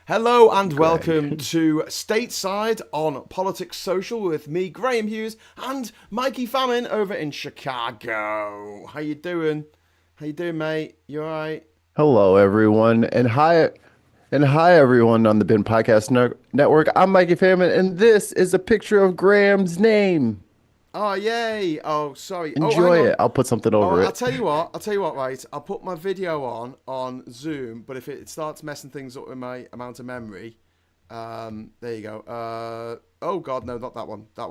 Hello and welcome to Stateside on Politics Social with me, Graham Hughes, and Mikey Famine over in Chicago. How you doing? How you doing, mate? You all right? Hello, everyone, and hi everyone on the Bin Podcast Network. I'm Mikey Famine, and this is a picture of Graham's name. Oh, yay. Oh, sorry. Oh, hang Enjoy on. it. I'll put something Oh, over I'll it. tell you what. Right. I'll put my video on Zoom, but if it starts messing things up with my amount of memory, there you go. Oh God, no, not that one. That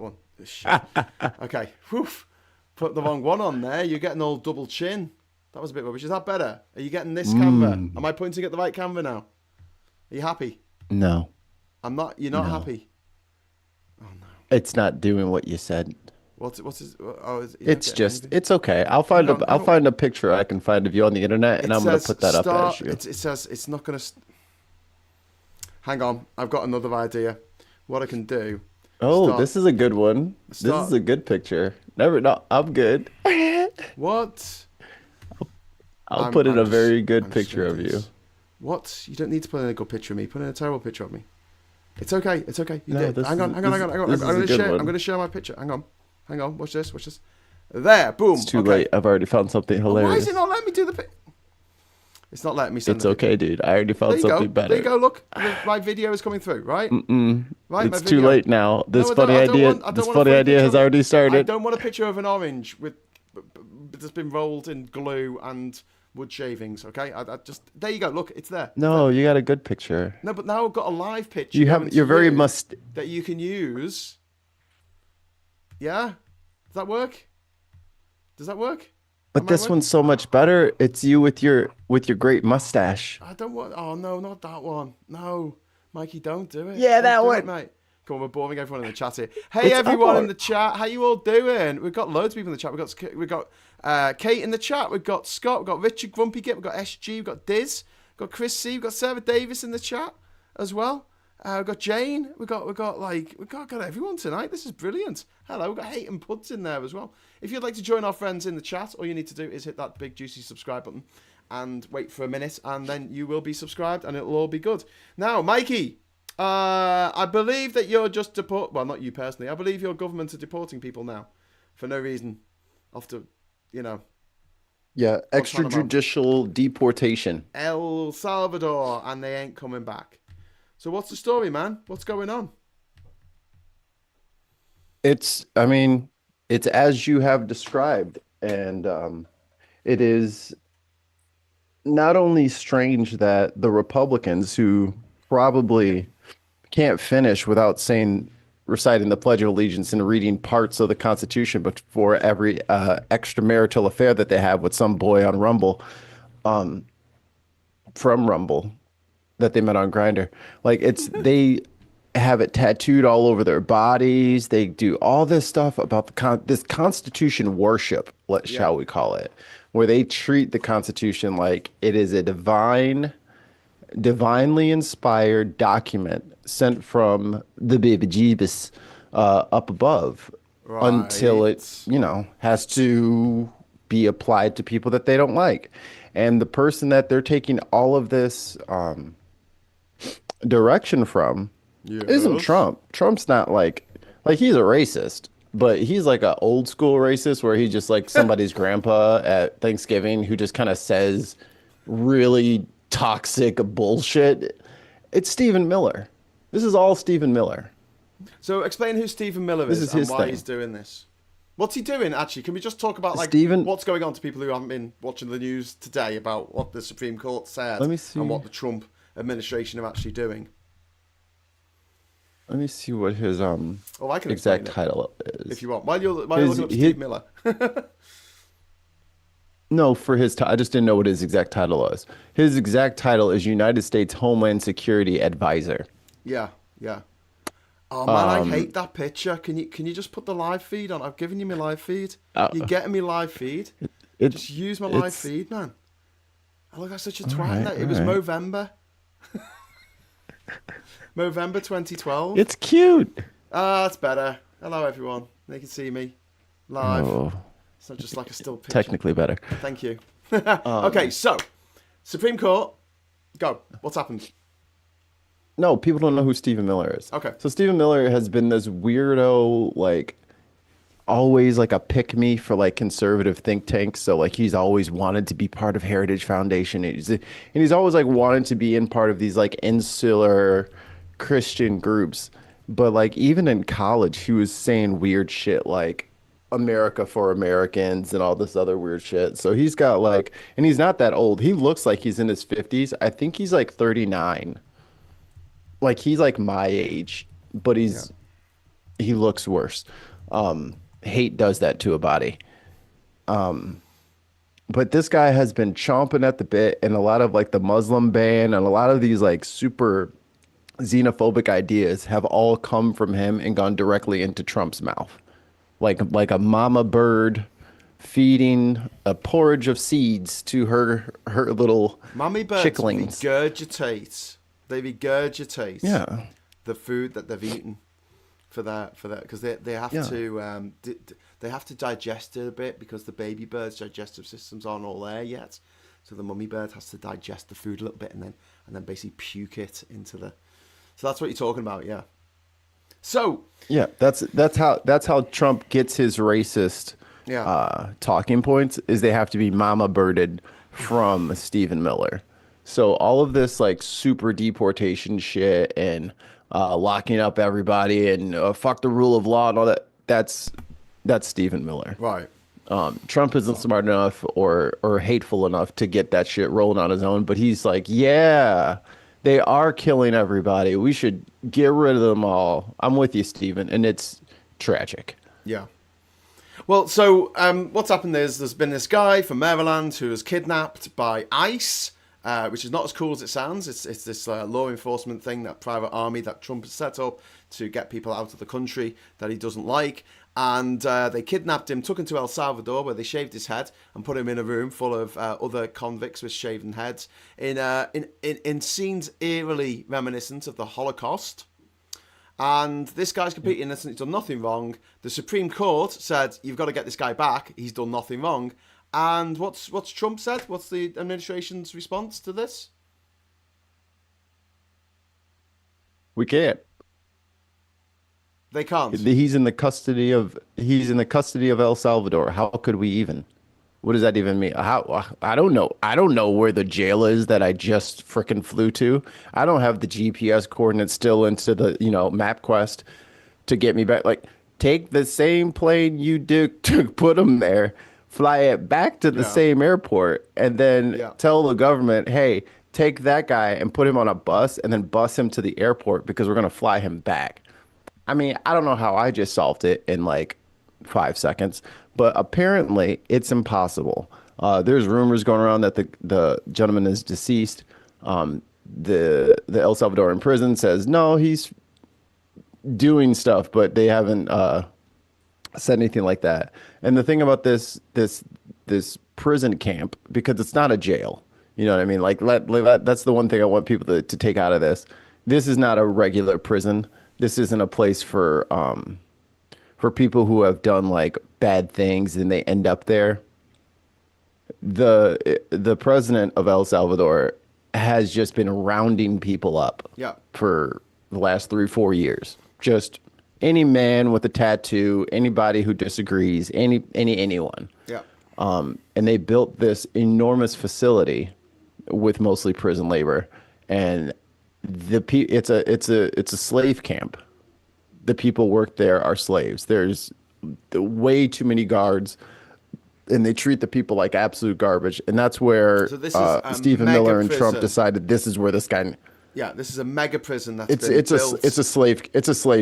one. Shit. Okay. Whew. Put the wrong one on there. You're getting all double chin. That was a bit rubbish. Is that better? Are you getting this camera? Am I pointing at the right camera now? Are you happy? No, I'm not. You're not no, happy. Oh no. it's not doing what you said. What's his? Oh, you're not It's getting just, anything? it's okay. Hang on. I'll find a picture I can find of you on the internet, and It I'm gonna says put that up as start. you. It says it's not gonna. Hang on. I've got another idea. What I can do. Oh, Start. this is a good one. This is Start. a good picture. No, I'm good. What? I'll put in a very good I'm just picture doing of you. this. What? You don't need to put in a good picture of me. Put in a terrible picture of me. It's okay. It's okay. You No, did. this Hang on. is- Hang on. this- Hang on. Hang on. this I'm is a gonna good share. one. I'm gonna share my picture. Hang on. Hang on. Watch this. Watch this. There. Boom. It's too Okay. late. I've already found something Oh, why is hilarious. it not letting me do the? It's not letting me send It's the okay, dude. I already There found you go. something better. There you go. Look, my video is coming through. Right. Right. It's my too video. late now. No, I don't want. I don't want a funny Idea picture has of- already I started. don't want a picture of an orange with that's been rolled in glue and wood shavings. Okay. I just there you go. Look, it's there. No, you got a good picture. No, but now I've got a live picture. You going have. to You're very you must. that you can use. Yeah. Does that work? Does that work? But Am I this working? one's so much better. It's you with your great mustache. I don't want. Oh no, not that one. No, Mikey, don't do it. Yeah, Don't that do one. it, mate. Come on, we're boring everyone in the chat here. Hey, It's everyone in up. the chat. How you all doing? We've got loads of people in the chat. We've got Kate in the chat. We've got Scott. We've got Richard Grumpy Git. We've got SG. We've got Diz. We've got Chris C. We've got Sarah Davis in the chat as well. We've got Jane. We've got everyone tonight. This is brilliant. Hello. We've got Hayton Puds in there as well. If you'd like to join our friends in the chat, all you need to do is hit that big juicy subscribe button and wait for a minute, and then you will be subscribed, and it'll all be good. Now, Mikey, I believe that you're just well, not you personally. I believe your government are deporting people now for no reason. After, Yeah, Guantanamo. extrajudicial deportation. El Salvador, and they ain't coming back. So what's the story, man? What's going on? I mean, it's as you have described, and it is not only strange that the Republicans, who probably can't finish without reciting the Pledge of Allegiance and reading parts of the Constitution before every extramarital affair that they have with some boy on Rumble, from Rumble, that they met on Grindr. Like they have it tattooed all over their bodies. They do all this stuff about this Constitution worship, shall we call it, where they treat the Constitution like it is a divinely inspired document sent from the baby Jeebus up above, until it, has to be applied to people that they don't like. And the person that they're taking all of this direction from isn't Trump. Trump's not like he's a racist, but he's like an old school racist where he's just like somebody's grandpa at Thanksgiving who just kind of says really toxic bullshit. It's Stephen Miller. This is all Stephen Miller. So explain who Stephen Miller is is and his why thing. he's doing this. What's he doing, actually? Can we just talk about what's going on to people who haven't been watching the news today about what the Supreme Court said Let me see. and what the Trump administration are actually doing? Let me see what his I can exact explain it, title is. if you want. While you're looking up Steve Miller. No, for I just didn't know what his exact title was. His exact title is United States Homeland Security Advisor. Yeah. Oh man, I hate that picture. Can you just put the live feed on? I've given you my live feed. You're getting me live feed. Just use my live feed, man. I look like such a twat. Right, It was right. Movember. Movember 2012. It's cute. That's better. Hello, everyone. They can see me live. Oh, It's not just like a still picture. technically better. Thank you. Okay, so Supreme Court. Go. What's happened? No, people don't know who Stephen Miller is. Okay. So Stephen Miller has been this weirdo, like always like a pick me for like conservative think tanks. So like he's always wanted to be part of Heritage Foundation. And he's always like wanted to be in part of these like insular Christian groups. But like even in college, he was saying weird shit like America for Americans and all this other weird shit. So he's got like, and he's not that old. He looks like he's in his 50s. I think he's like 39. Like he's like my age, but Yeah. he looks worse. Hate does that to a body. But this guy has been chomping at the bit, and a lot of like the Muslim ban and a lot of these like super xenophobic ideas have all come from him and gone directly into Trump's mouth. Like a mama bird feeding a porridge of seeds to her little Mummy birds chicklings. regurgitate. They regurgitate Yeah. the food that they've eaten for that because they have Yeah. to they have to digest it a bit because the baby bird's digestive systems aren't all there yet. So the mummy bird has to digest the food a little bit and then basically puke it into the. So that's what you're talking about, yeah. So Yeah, that's how Trump gets his racist yeah, talking points is they have to be mama birded from Stephen Miller. So all of this like super deportation shit and locking up everybody and fuck the rule of law and all that that's Stephen Miller. right. Trump isn't smart enough or hateful enough to get that shit rolling on his own, but he's like, yeah, they are killing everybody. We should get rid of them all. I'm with you, Stephen, and it's tragic. Yeah. Well, so what's happened is there's been this guy from Maryland who was kidnapped by ICE, which is not as cool as it sounds. It's this law enforcement thing, that private army that Trump has set up to get people out of the country that he doesn't like. And they kidnapped him, took him to El Salvador, where they shaved his head and put him in a room full of other convicts with shaven heads in scenes eerily reminiscent of the Holocaust. And this guy's completely innocent. He's done nothing wrong. The Supreme Court said, you've got to get this guy back. He's done nothing wrong. And what's Trump said? What's the administration's response to this? We can't. They can't. He's in the custody of El Salvador. How could we even? What does that even mean? How I don't know. I don't know where the jail is that I just frickin' flew to. I don't have the GPS coordinates still into the, MapQuest to get me back. Like, take the same plane you did to put him there, fly it back to the same airport, and then tell the government, hey, take that guy and put him on a bus and then bus him to the airport because we're going to fly him back. I mean, I don't know how I just solved it in like 5 seconds, but apparently it's impossible. There's rumors going around that the gentleman is deceased. The El Salvadoran prison says no, he's doing stuff, but they haven't said anything like that. And the thing about this prison camp, because it's not a jail, you know what I mean? Like that's the one thing I want people to take out of this. This is not a regular prison. This isn't a place for people who have done like bad things and they end up there. The president of El Salvador has just been rounding people up for the last 3-4 years. Just any man with a tattoo, anybody who disagrees, anyone. Yeah. And they built this enormous facility with mostly prison labor, and it's a slave camp. The people work there are slaves. There's way too many guards, and they treat the people like absolute garbage. And that's where Stephen Miller and Trump decided this is where this guy. Yeah, this is a mega prison that's been built. It's a slave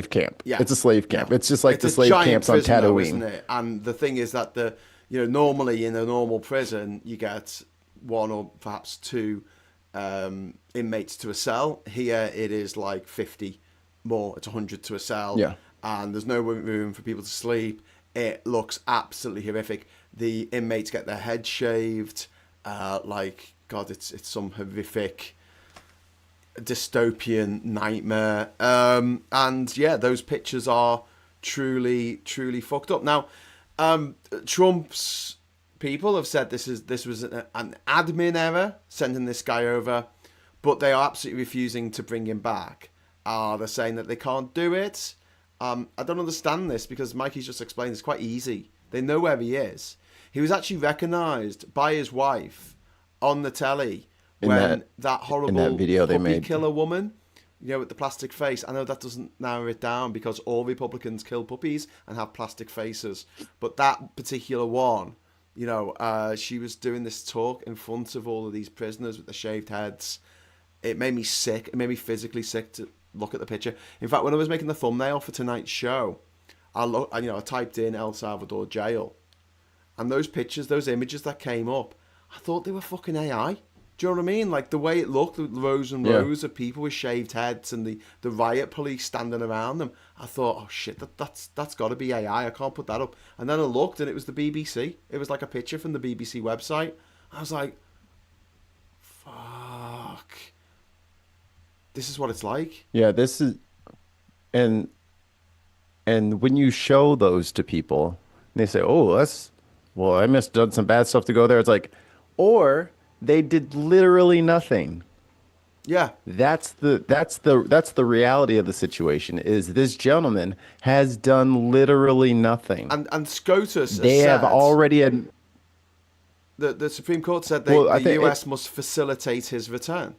camp. Yeah, it's a slave camp. Yeah. It's just like it's the slave camps on Tatooine, though, isn't it? And the thing is that normally in a normal prison you get 1 or perhaps 2 inmates to a cell. Here it is like 50 more. It's 100 to a cell. Yeah, and there's no room for people to sleep. It looks absolutely horrific. The inmates get their heads shaved. It's some horrific dystopian nightmare. And yeah, those pictures are truly fucked up. Now, Trump's people have said this was an admin error sending this guy over, but they are absolutely refusing to bring him back. They're saying that they can't do it. I don't understand this because Mikey's just explained it's quite easy. They know where he is. He was actually recognised by his wife on the telly when that horrible video they puppy made. killer woman, with the plastic face. I know that doesn't narrow it down because all Republicans kill puppies and have plastic faces. But that particular one, she was doing this talk in front of all of these prisoners with the shaved heads. It made me sick. It made me physically sick to look at the picture. In fact, when I was making the thumbnail for tonight's show, I typed in El Salvador jail, and those pictures, those images that came up, I thought they were fucking AI. Do you know what I mean? Like the way it looked, rows and rows of people with shaved heads and the riot police standing around them. I thought, oh shit, that's got to be AI. I can't put that up. And then I looked, and it was the BBC. It was like a picture from the BBC website. I was like, fuck. This is what it's like. Yeah, this is, and when you show those to people, they say, "Oh, I must have done some bad stuff to go there." It's like, or they did literally nothing. Yeah, that's the reality of the situation. Is this gentleman has done literally nothing, and SCOTUS they have already had. The Supreme Court said the US must facilitate his return.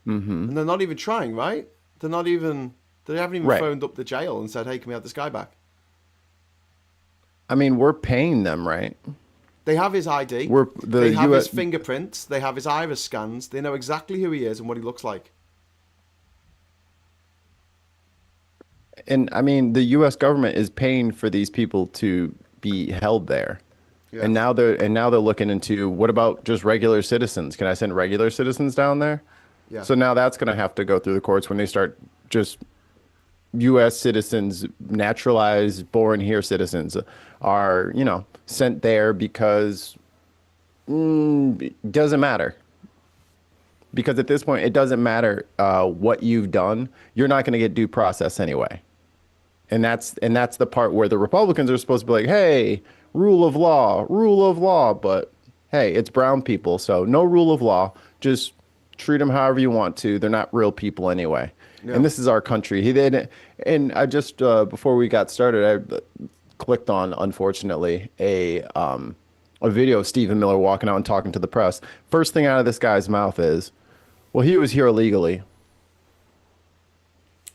Mm-hmm. And they're not even trying, right? They haven't even phoned up the jail and said, hey, can we have this guy back? I mean, we're paying them, right? They have his ID. They have his fingerprints. They have his iris scans. They know exactly who he is and what he looks like. And I mean, the U.S. government is paying for these people to be held there. Yeah. And now they're looking into, what about just regular citizens? Can I send regular citizens down there? Yeah. So now that's going to have to go through the courts when they start just U.S. citizens, naturalized, born here citizens are, sent there because it doesn't matter. Because at this point, it doesn't matter what you've done. You're not going to get due process anyway. And that's the part where the Republicans are supposed to be like, hey, rule of law. But hey, it's brown people, so no rule of law. Just treat them however you want to. They're not real people anyway. Yeah. And this is our country. And I just before we got started, I clicked on, unfortunately, a video of Stephen Miller walking out and talking to the press. First thing out of this guy's mouth is, well, he was here illegally.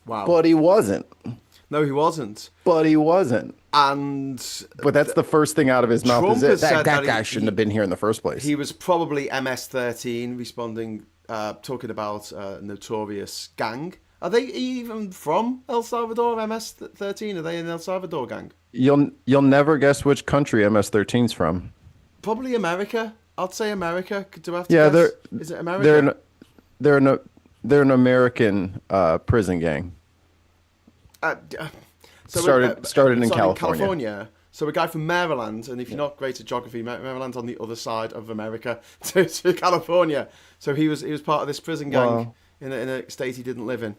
Wow. But he wasn't. No, he wasn't. But he wasn't. But that's the first thing out of his mouth. Trump Is that guy shouldn't have been here in the first place. He was probably MS-13 responding, talking about a notorious gang. Are they even from El Salvador, MS-13? Are they an El Salvador gang? You'll never guess which country MS-13's from. Probably America. I'd say America. Do I have to guess? Is it America? They're an American prison gang. Started in California. So a guy from Maryland, and if you're not great at geography, Maryland's on the other side of America to California. So he was part of this prison gang in a state he didn't live in,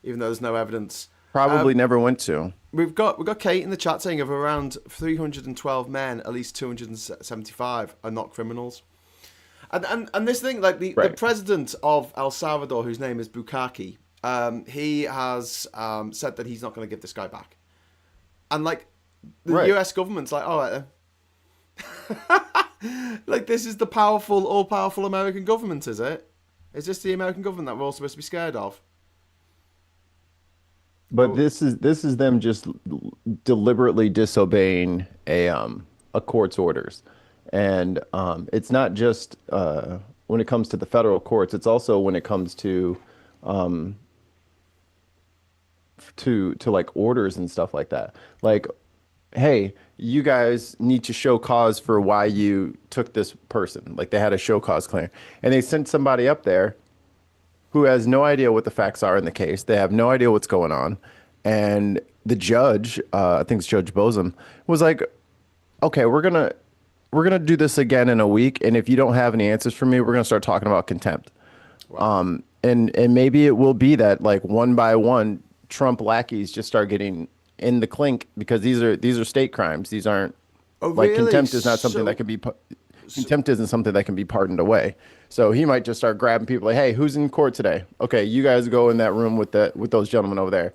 even though there's no evidence. Probably never went to. We've got Kate in the chat saying of around 312 men, at least 275 are not criminals. And this thing, like the president of El Salvador, whose name is Bukele, he has said that he's not going to give this guy back. And like the US government's like, all right then. Like, this is the all-powerful American government, is it? Is this the American government that we're all supposed to be scared of? But this is them just deliberately disobeying a court's orders. And it's not just when it comes to the federal courts, it's also when it comes to like orders and stuff like that. Like, hey, you guys need to show cause for why you took this person. Like, they had a show cause claim, and they sent somebody up there who has no idea what the facts are in the case. They have no idea what's going on. And the judge, I think it's Judge Bosom, was like, okay, we're gonna do this again in a week, and if you don't have any answers for me, we're gonna start talking about contempt. Wow. And maybe it will be that, like, one by one, Trump lackeys just start getting in the clink, because these are state crimes. These aren't contempt is not something that can be contempt isn't something that can be pardoned away. So he might just start grabbing people like, hey, who's in court today? Okay, you guys go in that room with those gentlemen over there.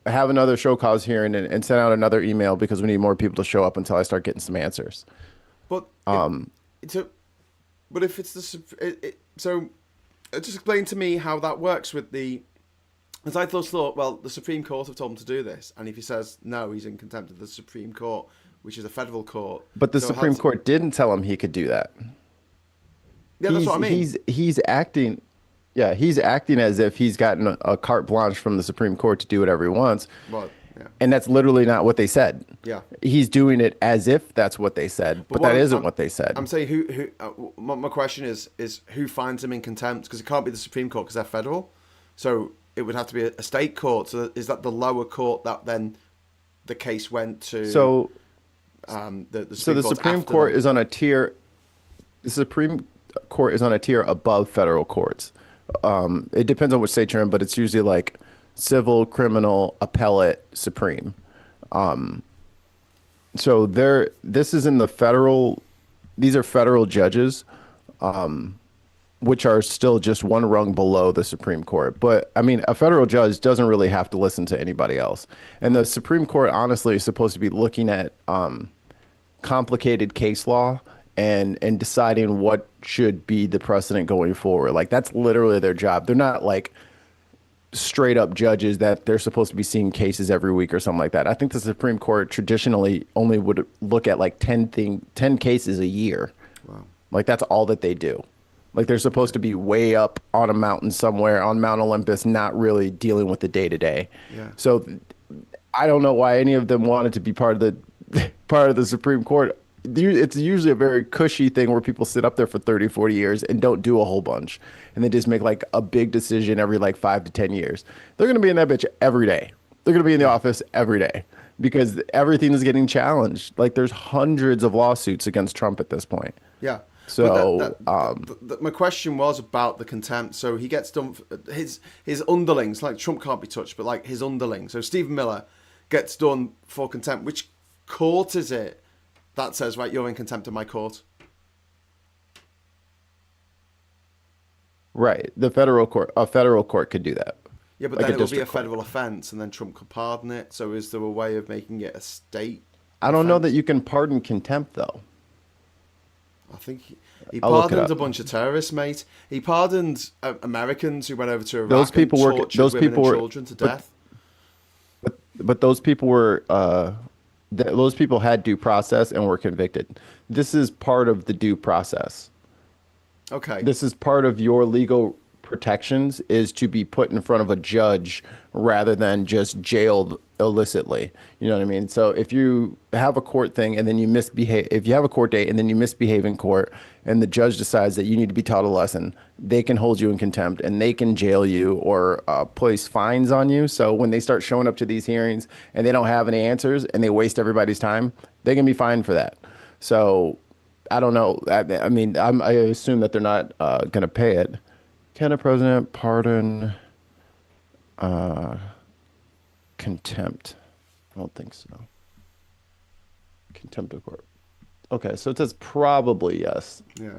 Have another show cause hearing and send out another email because we need more people to show up until I start getting some answers. But it's a, but if it's so just explain to me how that works with the. As I thought, well, the Supreme Court have told him to do this, and if he says no, he's in contempt of the Supreme Court, which is a federal court. But the Supreme Court didn't tell him he could do that. Yeah, that's what I mean. He's acting, yeah, he's acting as if he's gotten a carte blanche from the Supreme Court to do whatever he wants. Well, yeah. And that's literally not what they said. Yeah. He's doing it as if that's what they said, but that isn't what they said. I'm saying who my question is who finds him in contempt? Because it can't be the Supreme Court because they're federal. So it would have to be a state court. So is that the lower court that then the case went to? So the Supreme Court is on a tier. The Supreme Court is on a tier above federal courts. It depends on which state you're in, but it's usually like civil, criminal, appellate, supreme. So this is in the federal. These are federal judges, which are still just one rung below the Supreme Court. But I mean, a federal judge doesn't really have to listen to anybody else. And the Supreme Court, honestly, is supposed to be looking at complicated case law and deciding what should be the precedent going forward. Like, that's literally their job. They're not like straight up judges that they're supposed to be seeing cases every week or something like that. I think the Supreme Court traditionally only would look at like 10 cases a year. Wow. Like, that's all that they do. Like, they're supposed to be way up on a mountain somewhere on Mount Olympus, not really dealing with the day to day. So I don't know why any of them wanted to be part of the Supreme Court. It's usually a very cushy thing where people sit up there for 30, 40 years and don't do a whole bunch. And they just make like a big decision every like 5 to 10 years. They're going to be in that bitch every day. They're going to be in the office every day because everything is getting challenged. Like, there's hundreds of lawsuits against Trump at this point. Yeah. So my question was about the contempt. So he gets done. His underlings, like Trump can't be touched, but like his underlings. So Stephen Miller gets done for contempt. Which court is it that says, right, you're in contempt of my court? Right, a federal court could do that. Yeah, but like then it will be a federal offense, and then Trump could pardon it. So is there a way of making it a state? I don't know that you can pardon contempt though. I think he pardoned a bunch of terrorists, mate. He pardoned Americans who went over to Iraq those people and tortured women and children to death. But those people were those people had due process and were convicted. This is part of the due process. Okay. This is part of your legal protections, is to be put in front of a judge rather than just jailed illicitly. You know what I mean? So if you have a court thing and then you misbehave, if you have a court date and then you misbehave in court and the judge decides that you need to be taught a lesson, they can hold you in contempt and they can jail you or place fines on you. So when they start showing up to these hearings and they don't have any answers and they waste everybody's time, they can be fined for that. So I don't know. I mean, I assume that they're not going to pay it. Can a president pardon contempt? I don't think so. Contempt of court. Okay, so it says probably yes. Yeah,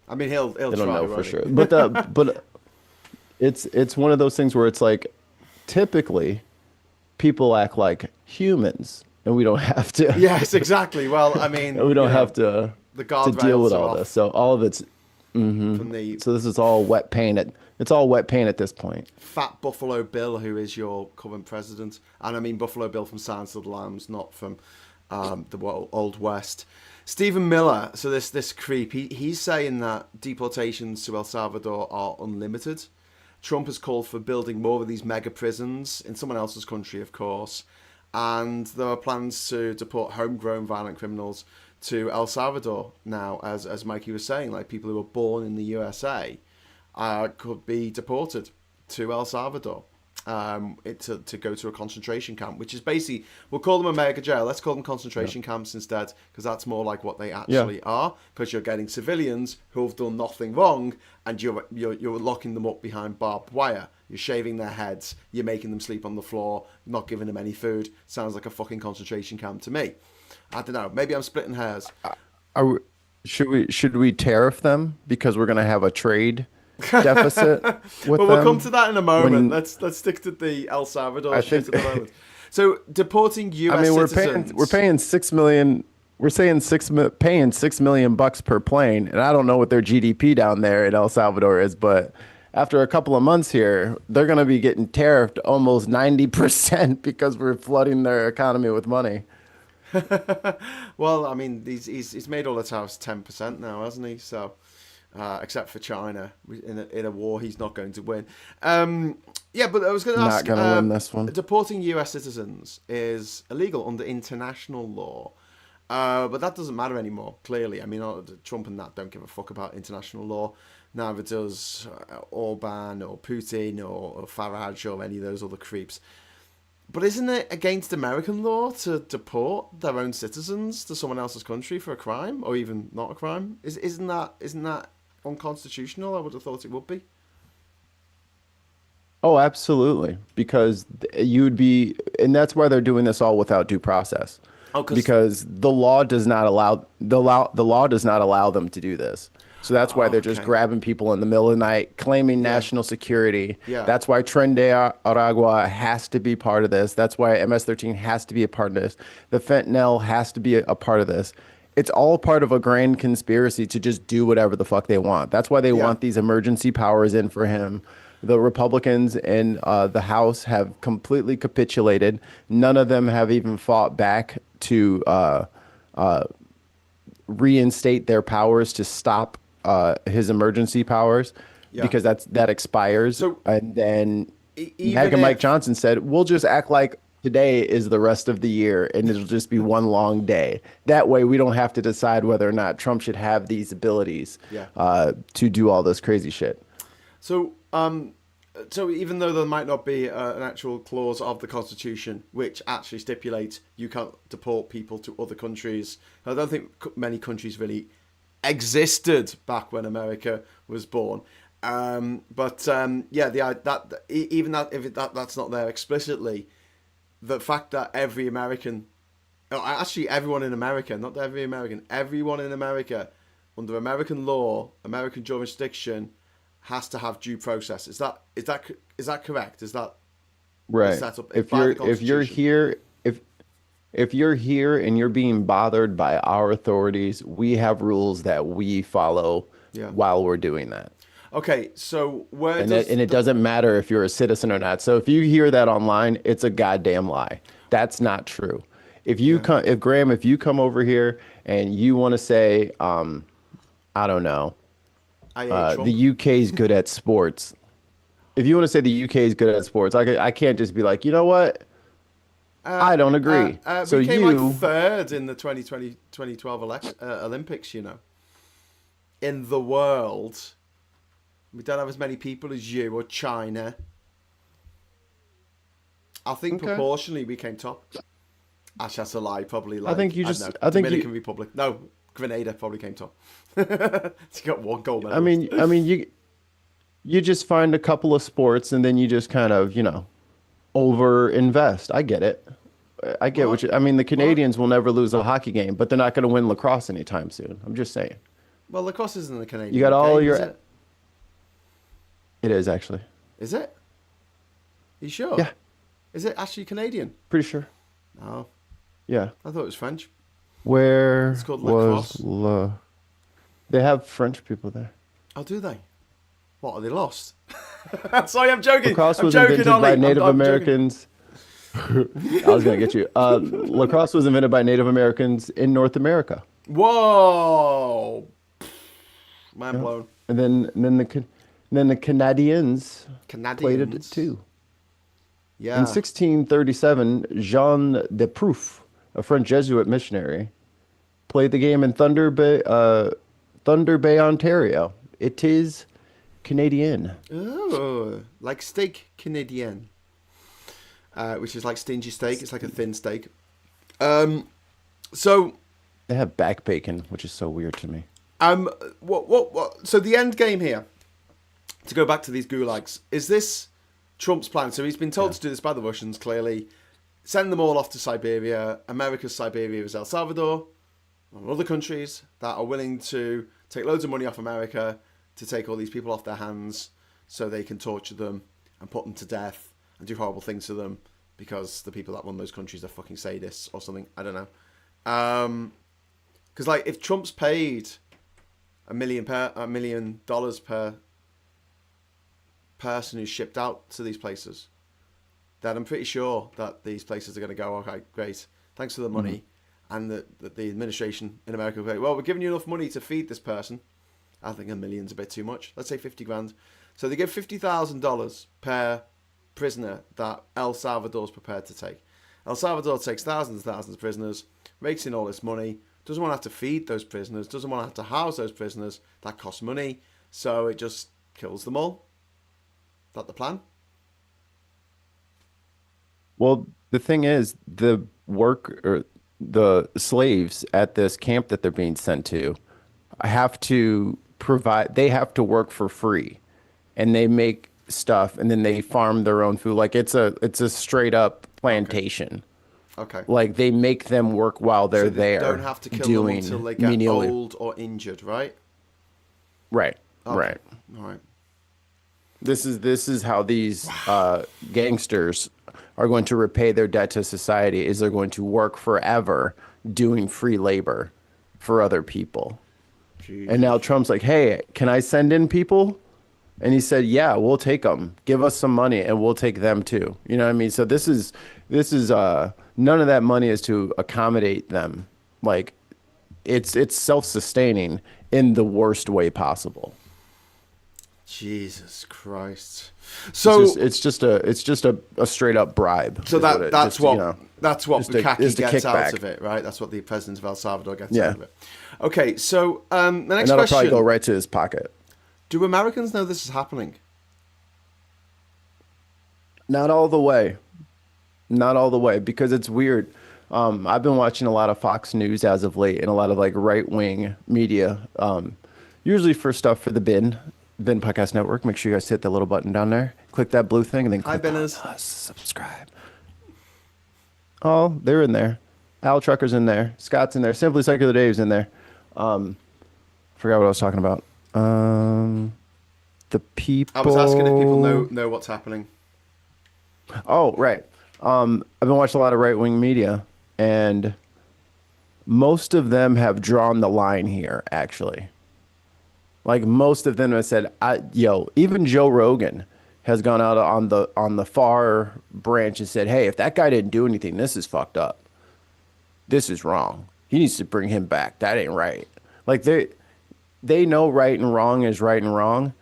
I mean he'll they don't try, know for sure, but it's one of those things where it's like typically people act like humans and we don't have to. Yes, exactly. Well, I mean, we don't have to deal with all this. So all of it's. From So this is all wet paint. It's all wet paint at this point. Fat Buffalo Bill, who is your current president, and I mean Buffalo Bill from Silence of the Lambs, not from the Old West. Stephen Miller. So this creep. He's saying that deportations to El Salvador are unlimited. Trump has called for building more of these mega prisons in someone else's country, of course, and there are plans to deport homegrown violent criminals to El Salvador now, as Mikey was saying, like people who were born in the USA could be deported to El Salvador to go to a concentration camp, which is basically, we'll call them a mega jail. Let's call them concentration camps instead, because that's more like what they actually are, because you're getting civilians who have done nothing wrong, and you're locking them up behind barbed wire. You're shaving their heads. You're making them sleep on the floor, not giving them any food. Sounds like a fucking concentration camp to me. I don't know. Maybe I'm splitting hairs. Should we tariff them because we're going to have a trade deficit with Well, we'll come them? to that in a moment. When Let's stick to the El Salvador I shit think, at the moment. So deporting I U.S. mean, we're citizens. paying 6 million. We're saying paying $6 million per plane, and I don't know what their GDP down there in El Salvador is, but after a couple of months here, they're going to be getting tariffed almost 90% because we're flooding their economy with money. Well, I mean, he's made all the tariffs 10% now, hasn't he? So, except for China, in a war he's not going to win. Yeah, but I was going to Not ask, going to win this one. deporting U.S. citizens is illegal under international law. But that doesn't matter anymore, clearly. I mean, Trump and that don't give a fuck about international law. Neither does Orban or Putin or Farage or any of those other creeps. But isn't it against American law to deport their own citizens to someone else's country for a crime, or even not a crime? Isn't that unconstitutional? I would have thought it would be. Oh, absolutely. Because you'd be, and that's why they're doing this all without due process. Oh, because Because the law does not allow them to do this. So that's why they're just okay, grabbing people in the middle of the night, claiming yeah, national security. yeah, That's why Tren de Aragua has to be part of this. That's why MS-13 has to be a part of this. The fentanyl has to be a part of this. It's all part of a grand conspiracy to just do whatever the fuck they want. That's why they yeah, want these emergency powers in for him. The Republicans in the House have completely capitulated. None of them have even fought back to reinstate their powers to stop his emergency powers yeah. because that expires. So And then even MAGA Mike if Johnson said, "We'll just act like today is the rest of the year, and it'll just be one long day. That way, we don't have to decide whether or not Trump should have these abilities yeah, to do all this crazy shit." so so even though there might not be an actual clause of the Constitution which actually stipulates you can't deport people to other countries, I don't think many countries really existed back when America was born. Yeah, even that if that's not there explicitly, the fact that every American, oh, actually everyone in America, not every American, everyone in America, under American law, American jurisdiction, has to have due process. Is that correct? Is that the Right. setup If by you're the if you're Constitution? here if you're here and you're being bothered by our authorities, we have rules that we follow Yeah. while we're doing that. Okay. So where And does it the doesn't matter if you're a citizen or not. So if you hear that online, it's a goddamn lie. That's not true. yeah? If you come over here and you want to say, I don't know, I hate the Trump. UK is good at sports. If you want to say the UK is good at sports, I can't just be like, you know what? I don't agree. So We came like you, third in the 2012 Olympics. In the world, we don't have as many people as you or China. I think okay. proportionally we came top. Actually, that's a lie. Probably I think like you I don't just, know, I think you, Dominican Republic. No, Grenada probably came top. It's got one gold I medalist. mean, I mean, you just find a couple of sports and then you just kind of, over invest. I get it. I get What? I mean, the What? Canadians will never lose a hockey game, but they're not going to win lacrosse anytime soon. I'm just saying. Well, lacrosse isn't a You got Canadian all game, is your, it? it is actually. Is it? You sure? Yeah, Is it actually Canadian? pretty sure. Oh, Yeah. I thought it was French. Where It's called was lacrosse. they have French people there. Oh, do they? What, are they lost? Sorry, I'm joking. Lacrosse I'm was joking, invented by Ollie. Native I'm joking. Americans. I was gonna get you. Lacrosse was invented by Native Americans in North America. Whoa. Mind Yeah. blown. And then the Canadians played it Canadians. too. In Yeah. 1637, Jean de Prouf, a French Jesuit missionary, played the game in Thunder Bay, Ontario. It is Canadian. Oh, like steak Canadian, which is like stingy steak. It's like a thin steak. Um, so, They have back bacon, which is so weird to me. what? So the end game here, to go back to these gulags, is this Trump's plan? So he's been told Yeah. to do this by the Russians, clearly. Send them all off to Siberia. America's Siberia is El Salvador. other countries that are willing to take loads of money off America to take all these people off their hands so they can torture them and put them to death and do horrible things to them because the people that run those countries are fucking sadists or something. I don't know. Because like if Trump's paid $1 million per person who's shipped out to these places, then I'm pretty sure that these places are going to go, okay, great, thanks for the money. And that the administration in America will go, well, we're giving you enough money to feed this person. I think $1 million's a bit too much. Let's say 50 grand. So they give $50,000 per prisoner that El Salvador's prepared to take. El Salvador takes thousands and thousands of prisoners, rakes in all this money, doesn't want to have to feed those prisoners, doesn't want to have to house those prisoners. That costs money. So it just kills them all. Is that the plan? Well, the thing is, the slaves at this camp that they're being sent to have to they have to work for free, and they make stuff and then they farm their own food. Like it's a straight up plantation. Okay. Like they make them work while they're So they there. don't have to kill them until they get old or injured, right? Right. Okay. Right. All right. This is how these gangsters are going to repay their debt to society, is they're going to work forever doing free labor for other people. Jeez. And now Trump's like, hey, can I send in people? And he said, yeah, we'll take them. Give us some money and we'll take them too. You know what I mean? So this is none of that money is to accommodate them. Like it's self-sustaining in the worst way possible. Jesus Christ! So it's just a straight up bribe. So that's what Bukele gets out kickback of it, right? That's what the president of El Salvador gets Yeah. out of it. Okay, so the next and that'll question: probably go right to his pocket. Do Americans know this is happening? Not all the way. Not all the way, because it's weird. I've been watching a lot of Fox News as of late and a lot of like right wing media. Usually for stuff for the Bin Podcast Network. Make sure you guys hit that little button down there. Click that blue thing and then click on subscribe. Oh, they're in there. Al Trucker's in there. Scott's in there. Simply Secular Dave's in there. Forgot what I was talking about. The people. I was asking if people know what's happening. Oh, right. I've been watching a lot of right wing media, and most of them have drawn the line here, actually. Like most of them have said, even Joe Rogan has gone out on the far branch and said, hey, if that guy didn't do anything, this is fucked up. This is wrong. He needs to bring him back. That ain't right. Like they know right and wrong is right and wrong.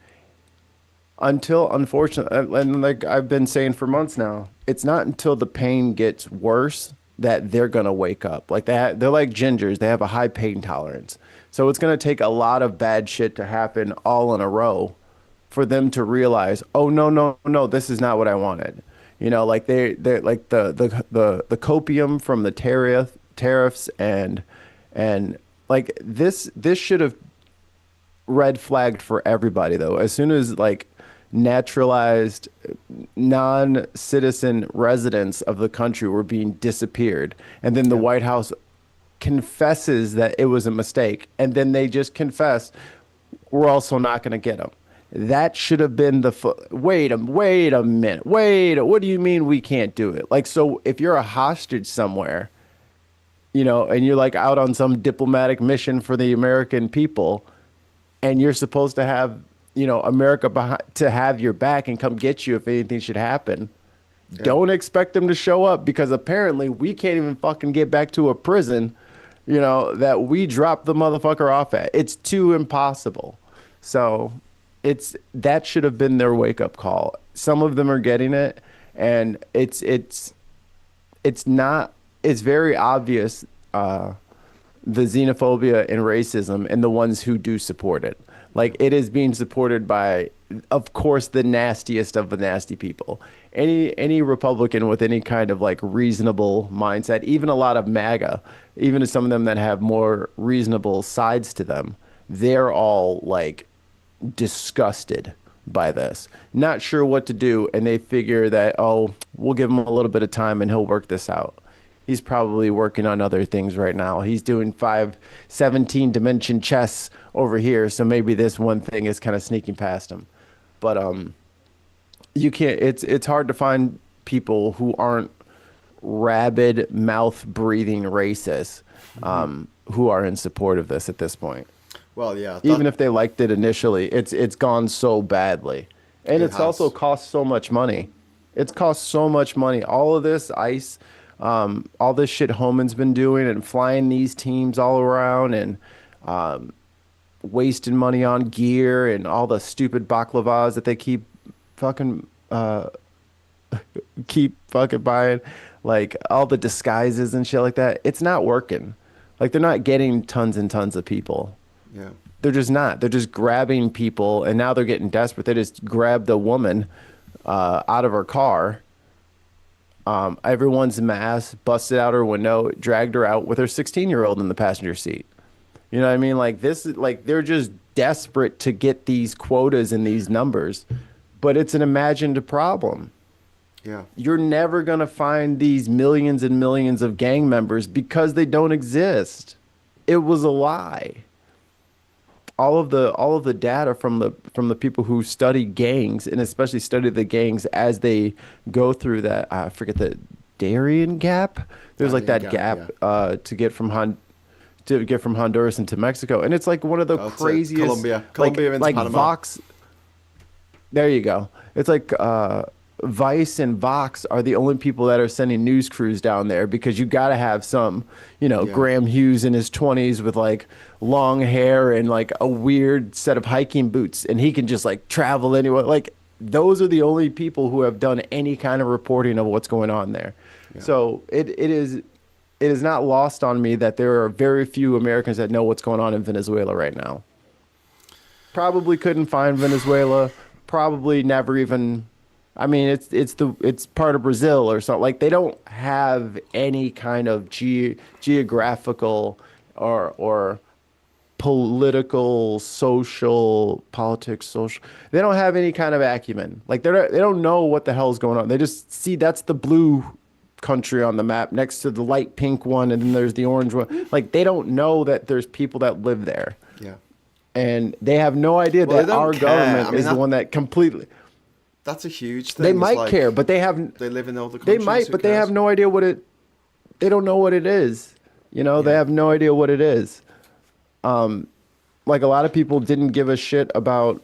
Until, unfortunately, and like I've been saying for months now, it's not until the pain gets worse that they're going to wake up. Like they're like gingers. They have a high pain tolerance. So it's going to take a lot of bad shit to happen all in a row for them to realize, oh, no, this is not what I wanted. You know, like they're like the copium from the tariffs and like this should have red flagged for everybody, though. As soon as like naturalized non-citizen residents of the country were being disappeared, and then the White House confesses that it was a mistake, and then they just confess, we're also not going to get them. That should have been wait a minute. What do you mean we can't do it? Like, so if you're a hostage somewhere, you know, and you're like out on some diplomatic mission for the American people, and you're supposed to have, you know, America to have your back and come get you if anything should happen. Yeah. Don't expect them to show up, because apparently we can't even fucking get back to a prison, you know, that we dropped the motherfucker off at. It's too impossible. So that should have been their wake up call. Some of them are getting it, and it's very obvious, the xenophobia and racism in the ones who do support it. Like, it is being supported by, of course, the nastiest of the nasty people. Any Republican with any kind of like reasonable mindset, even a lot of MAGA, even some of them that have more reasonable sides to them, they're all like disgusted by this, not sure what to do, and they figure that, oh, we'll give him a little bit of time and he'll work this out. he's probably working on other things right now. He's doing 17 dimension chess over here, so maybe this one thing is kind of sneaking past him. But you can't. It's hard to find people who aren't rabid, mouth breathing racists who are in support of this at this point. Well, yeah. Even if they liked it initially, it's gone so badly, and it's also cost so much money. It's cost so much money. All of this ICE, all this shit Homan's been doing and flying these teams all around and wasting money on gear and all the stupid baklavas that they keep fucking buying, like all the disguises and shit like that. It's not working. Like they're not getting tons and tons of people. Yeah. They're just not. They're just grabbing people, and now they're getting desperate. They just grabbed a woman out of her car. Everyone's mask, busted out her window, dragged her out with her 16-year-old in the passenger seat. You know what I mean? Like this is like they're just desperate to get these quotas and these numbers, but it's an imagined problem. Yeah. You're never going to find these millions and millions of gang members because they don't exist. It was a lie. All of the data from the people who study gangs, and especially study the gangs as they go through that, I forget the Darien Gap. There's like that gap to get from Honduras into Mexico, and it's like one of the craziest. Colombia into like Panama. Vox. There you go. It's like Vice and Vox are the only people that are sending news crews down there because you got to have some, Graham Hughes in his 20s with like long hair and like a weird set of hiking boots, and he can just like travel anywhere. Like those are the only people who have done any kind of reporting of what's going on there. Yeah. So it is not lost on me that there are very few Americans that know what's going on in Venezuela right now. Probably couldn't find Venezuela. Probably never even. I mean, it's part of Brazil or something. Like they don't have any kind of geographical or political, politics. They don't have any kind of acumen. Like they don't know what the hell is going on. They just see that's the blue country on the map next to the light pink one, and then there's the orange one. Like they don't know that there's people that live there. Yeah. And they have no idea that our government is the one that completely. That's a huge thing. They might care, but they live in all the countries. They might, but they have no idea they don't know what it is. They have no idea what it is. Like a lot of people didn't give a shit about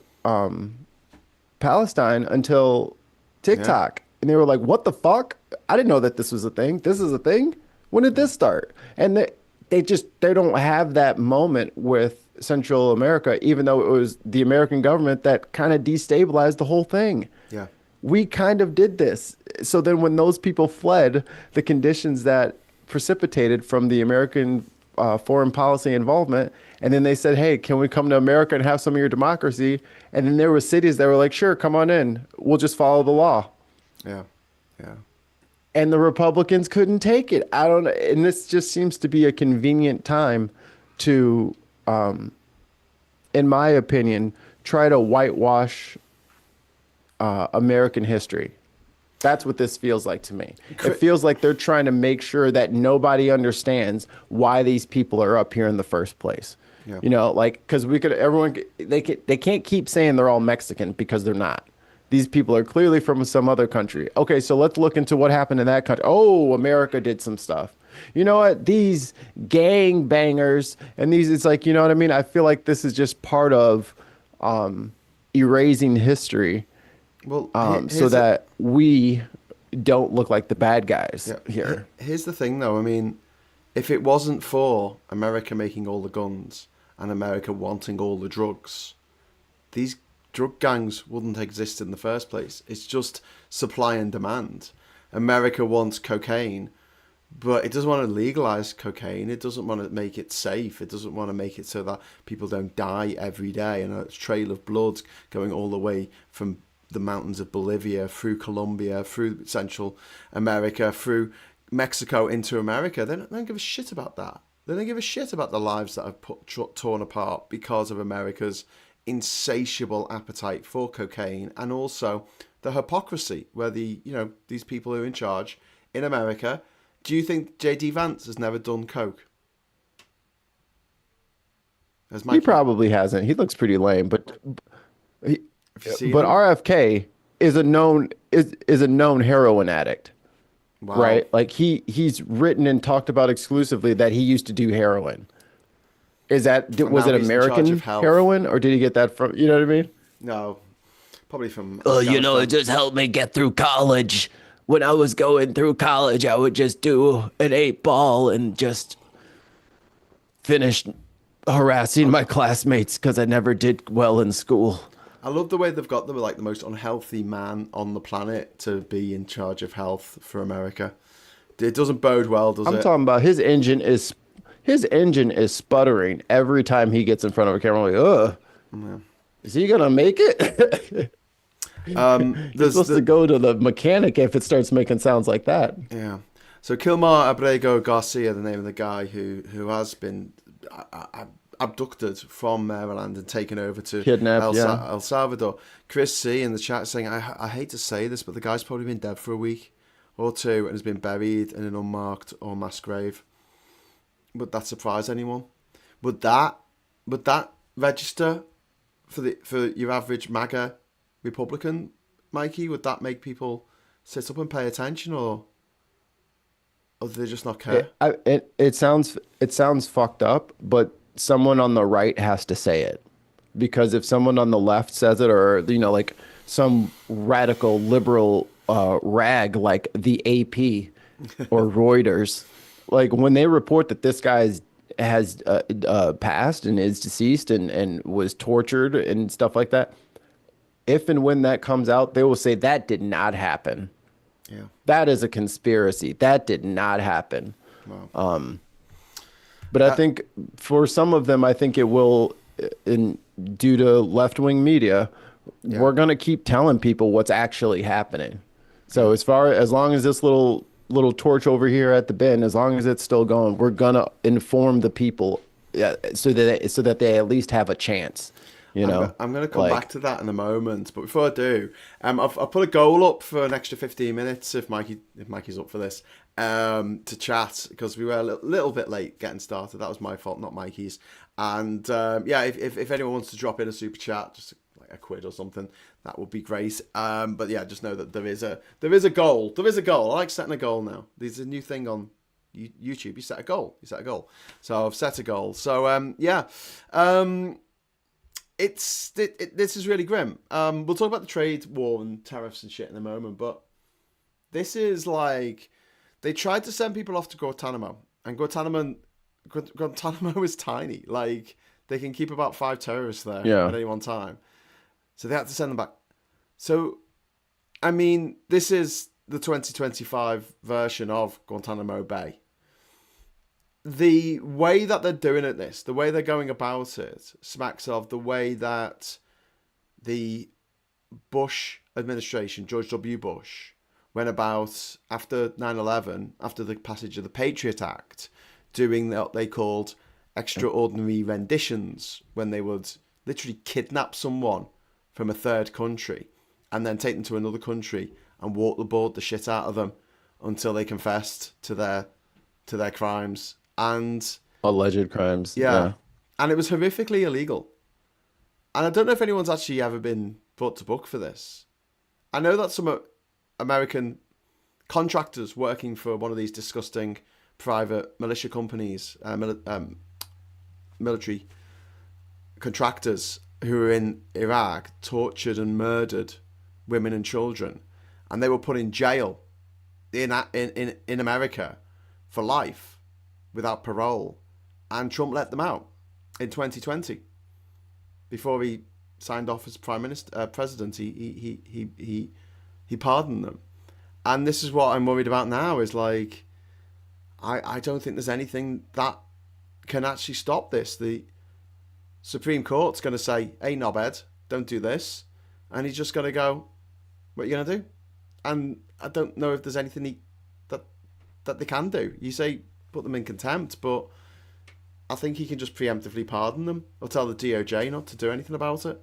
Palestine until TikTok. Yeah. And they were like, what the fuck? I didn't know that this was a thing. This is a thing? When did this start? And they don't have that moment with Central America, even though it was the American government that kind of destabilized the whole thing. Yeah. We kind of did this. So then when those people fled, the conditions that precipitated from the American foreign policy involvement, and then they said, hey, can we come to America and have some of your democracy? And then there were cities that were like, sure, come on in. We'll just follow the law. Yeah. Yeah. And the Republicans couldn't take it. I don't know. And this just seems to be a convenient time to, in my opinion, try to whitewash American history. That's what this feels like to me. It feels like they're trying to make sure that nobody understands why these people are up here in the first place. Yeah. Because they can't keep saying they're all Mexican because they're not. These people are clearly from some other country. Okay, so let's look into what happened in that country. Oh, America did some stuff. You know what? These gang bangers and it's like, you know what I mean? I feel like this is just part of erasing history. Well, so that we don't look like the bad guys here. Here's the thing, though. I mean, if it wasn't for America making all the guns and America wanting all the drugs, these drug gangs wouldn't exist in the first place. It's just supply and demand. America wants cocaine, but it doesn't want to legalize cocaine. It doesn't want to make it safe. It doesn't want to make it so that people don't die every day and a trail of blood going all the way from the mountains of Bolivia, through Colombia, through Central America, through Mexico into America. They don't give a shit about that. They don't give a shit about the lives that are torn apart because of America's insatiable appetite for cocaine, and also the hypocrisy where these people who are in charge in America Do you think JD Vance has never done coke? Has He Mikey? probably hasn't. He looks pretty lame, he, Have you seen but him? RFK is a known heroin addict, Wow. right? Like he's written and talked about exclusively that he used to do heroin. And Was now it he's in charge of American health. heroin or did he get that from, you know what I mean? No, probably from It Afghanistan. just helped me get through college. When I was going through college, I would just do an 8 ball and just finish harassing my classmates because I never did well in school. I love the way they've got the most unhealthy man on the planet to be in charge of health for America. It doesn't bode well, does I'm it? talking about his engine is sputtering every time he gets in front of a camera. I'm like, ugh, is he gonna make it? He's There's supposed to go to the mechanic if it starts making sounds like that. Yeah. So Kilmar Abrego Garcia, the name of the guy who has been abducted from Maryland and taken over to Kidnapped, yeah. El Salvador. Chris C in the chat saying, I hate to say this, but the guy's probably been dead for a week or two and has been buried in an unmarked or mass grave. Would that surprise anyone? Would that register for your average MAGA Republican, Mikey? Would that make people sit up and pay attention, or do they just not care? It sounds fucked up, but someone on the right has to say it because if someone on the left says it, or like some radical liberal rag like the AP or Reuters, like when they report that this guy has passed and is deceased and was tortured and stuff like that, if and when that comes out, they will say that did not happen. Yeah. That is a conspiracy. That did not happen. Wow. But I think for some of them, I think it will, due to left-wing media, we're going to keep telling people what's actually happening. So as long as this little torch over here at the bin, as long as it's still going, we're going to inform the people so that they at least have a chance. I'm going to come back to that in a moment, but before I do, I've put a goal up for an extra 15 minutes if Mikey's up for this, to chat, because we were a little bit late getting started. That was my fault, not Mikey's. And if anyone wants to drop in a super chat, just like a quid or something, that would be great. But yeah, just know that there is a goal. There is a goal. I like setting a goal now. There's a new thing on YouTube. You set a goal. So I've set a goal. So this is really grim. We'll talk about the trade war and tariffs and shit in a moment, but this is like they tried to send people off to Guantanamo, and Guantanamo is tiny. Like they can keep about 5 terrorists there at any one time, so they had to send them back. So, I mean, this is the 2025 version of Guantanamo Bay. The way that they're doing it, the way they're going about it, smacks of the way that the Bush administration, George W. Bush, went about after 9/11, after the passage of the Patriot Act, doing what they called extraordinary renditions, when they would literally kidnap someone from a third country and then take them to another country and waterboard the shit out of them until they confessed to their crimes. And alleged crimes. Yeah. And it was horrifically illegal. And I don't know if anyone's actually ever been brought to book for this. I know that some American contractors working for one of these disgusting private militia companies, military contractors who were in Iraq, tortured and murdered women and children, and they were put in jail in America for life, without parole, and Trump let them out in 2020 before he signed off as president. He pardoned them, and this is what I'm worried about now. Is like, I don't think there's anything that can actually stop this. The Supreme Court's going to say, "Hey, knobhead, don't do this," and he's just going to go, "What are you going to do?" And I don't know if there's anything that they can do. You say put them in contempt, but I think he can just preemptively pardon them or tell the DOJ not to do anything about it.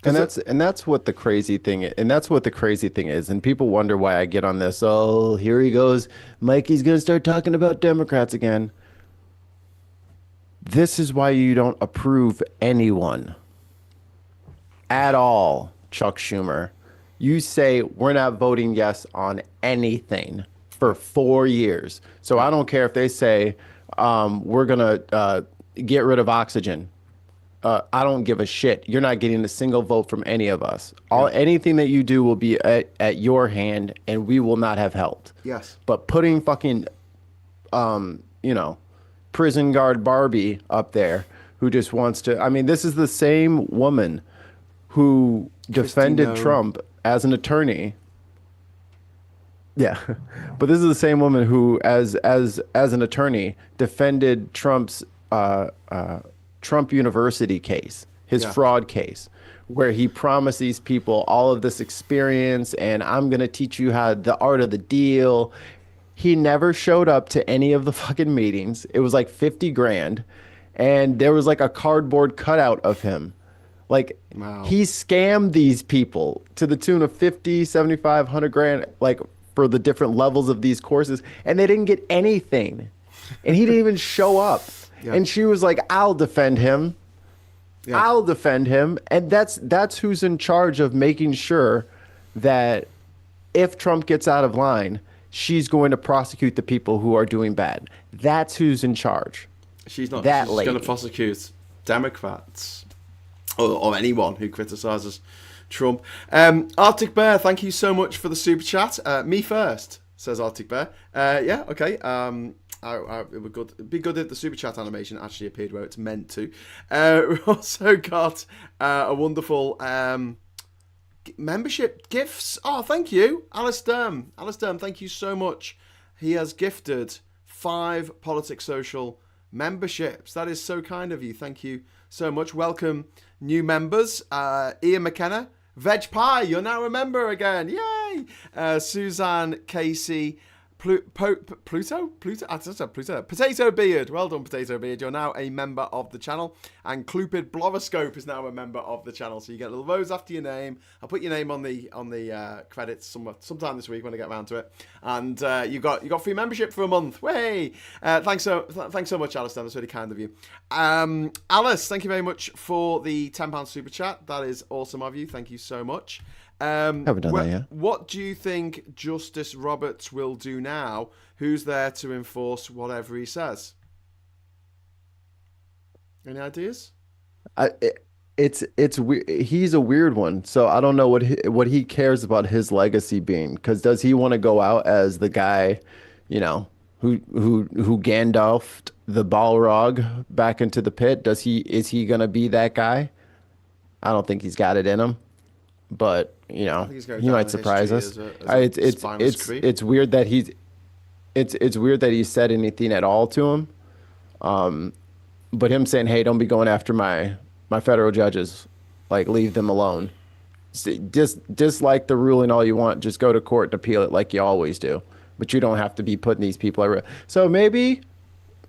And that's what the crazy thing is. And that's what the crazy thing is. And people wonder why I get on this. Oh, here he goes. Mikey's gonna start talking about Democrats again. This is why you don't approve anyone at all, Chuck Schumer. You say we're not voting yes on anything for 4 years. So I don't care if they say we're gonna get rid of oxygen. I don't give a shit. You're not getting a single vote from any of us. Anything that you do will be at your hand, and we will not have helped. Yes. But putting fucking, prison guard Barbie up there, who just wants to. I mean, this is the same woman who defended Trump as an attorney. Yeah, but this is the same woman who, as an attorney, defended Trump's Trump University case, his fraud case, where he promised these people all of this experience and I'm going to teach you how the art of the deal. He never showed up to any of the fucking meetings. It was like 50 grand. And there was like a cardboard cutout of him. Like, he scammed these people to the tune of 50, 75, 100 grand, like for the different levels of these courses. And they didn't get anything. And he didn't even show up. Yeah. And she was like, I'll defend him. Yeah. I'll defend him. And that's who's in charge of making sure that if Trump gets out of line, she's going to prosecute the people who are doing bad. That's who's in charge. She's not. She's going to prosecute Democrats or anyone who criticizes Trump. Arctic Bear, thank you so much for the super chat. Me first, says Arctic Bear. Yeah, okay. It would good. It'd be good if the super chat animation actually appeared where it's meant to. We also got a wonderful membership gifts. Oh, thank you, Alice Durham. Alice Durham, thank you so much. He has gifted 5 Politics Social memberships. That is so kind of you. Thank you so much. Welcome, new members. Ian McKenna, Veg Pie, you're now a member again. Yay! Suzanne Casey. Pluto? I said Pluto. Potato Beard. Well done, Potato Beard. You're now a member of the channel. And Clupid Bloroscope is now a member of the channel. So you get a little rose after your name. I'll put your name on the credits sometime this week when I get around to it. And you got free membership for a month. Way! Thanks so much, Alice. That's really kind of you. Alice, thank you very much for the £10 super chat. That is awesome of you. Thank you so much. Haven't done that yet. What do you think Justice Roberts will do now? Who's there to enforce whatever he says? Any ideas? It's weird. He's a weird one, so I don't know what he cares about his legacy being. Because does he want to go out as the guy, who Gandalfed the Balrog back into the pit? Is he gonna be that guy? I don't think he's got it in him. But he might surprise us. It's weird that it's weird that he said anything at all to him. But him saying, "Hey, don't be going after my federal judges, like leave them alone." Just dislike the ruling all you want. Just go to court and appeal it like you always do. But you don't have to be putting these people at risk. So maybe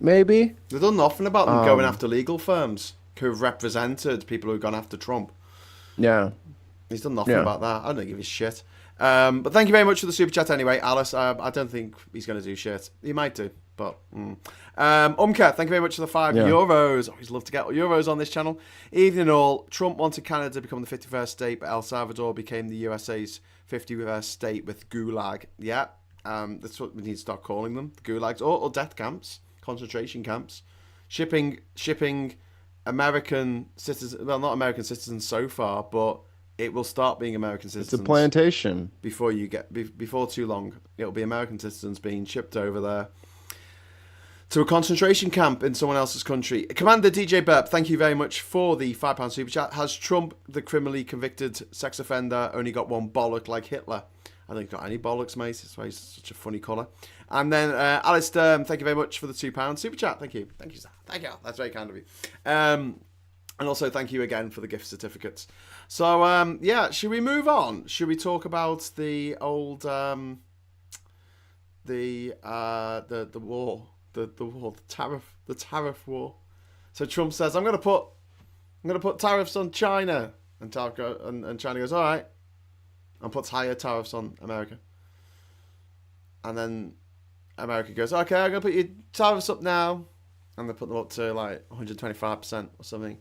they've done nothing about them going after legal firms who have represented people who've gone after Trump. Yeah. He's done nothing about that. I don't give a shit. But thank you very much for the super chat anyway, Alice. I don't think he's going to do shit. He might do, but... Umka, thank you very much for the €5. Always love to get euros on this channel. Evening all. Trump wanted Canada to become the 51st state, but El Salvador became the USA's 51st state with gulag. Yeah, that's what we need to start calling them. The gulags or death camps, concentration camps. Shipping American citizens... Well, not American citizens so far, but... It will start being American citizens. It's a plantation. Before too long, it'll be American citizens being shipped over there to a concentration camp in someone else's country. Commander DJ Burp, thank you very much for the £5 super chat. Has Trump, the criminally convicted sex offender, only got one bollock like Hitler? I don't think he's got any bollocks, mate. That's why he's such a funny colour. And then Alice Sturm, thank you very much for the £2 super chat. Thank you. Thank you, sir. Thank you. That's very kind of you. And also thank you again for the gift certificates. So, should we move on? Should we talk about the old, the war, the tariff war? So Trump says, I'm going to put tariffs on China. And and China goes, all right, and puts higher tariffs on America. And then America goes, okay, I'm going to put your tariffs up now. And they put them up to like 125% or something.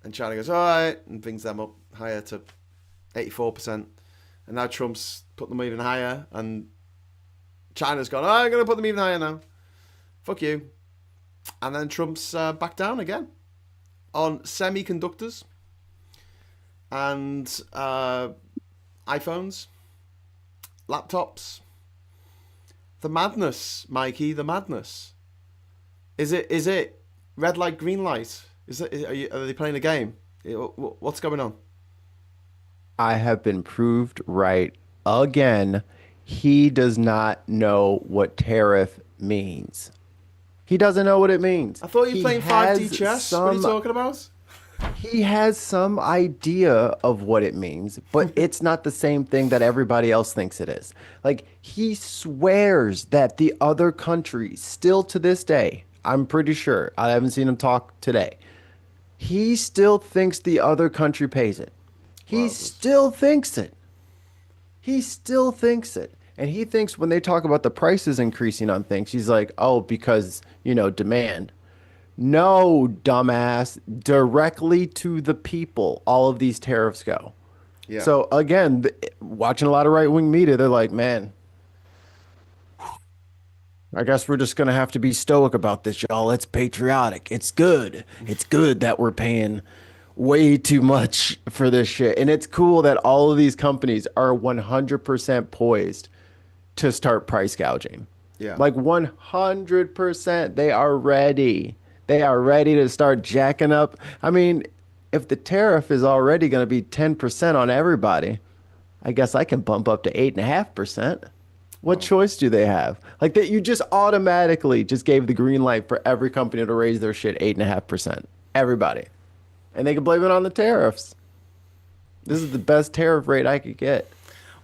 And China goes, all right, and brings them up higher to 84%. And now Trump's put them even higher. And China's gone, I'm going to put them even higher now. Fuck you. And then Trump's back down again on semiconductors and iPhones, laptops. The madness, Mikey, the madness. Is it red light, green light? Are they playing a game? What's going on? I have been proved right again. He does not know what tariff means. He doesn't know what it means. I thought you were playing 5D chess. What are you talking about? He has some idea of what it means, but it's not the same thing that everybody else thinks it is. Like, he swears that the other country, still to this day, I'm pretty sure, I haven't seen him talk today, he still thinks the other country pays it. He still thinks it. He still thinks it. And he thinks when they talk about the prices increasing on things, he's like, oh, because, demand. No, dumbass. Directly to the people, all of these tariffs go. Yeah. So, again, watching a lot of right-wing media, they're like, man, I guess we're just going to have to be stoic about this, y'all. It's patriotic. It's good. It's good that we're paying way too much for this shit. And it's cool that all of these companies are 100% poised to start price gouging. Yeah. Like 100%. They are ready. They are ready to start jacking up. I mean, if the tariff is already going to be 10% on everybody, I guess I can bump up to 8.5%. What choice do they have? Like that, you just automatically just gave the green light for every company to raise their shit 8.5%. Everybody. And they can blame it on the tariffs. This is the best tariff rate I could get.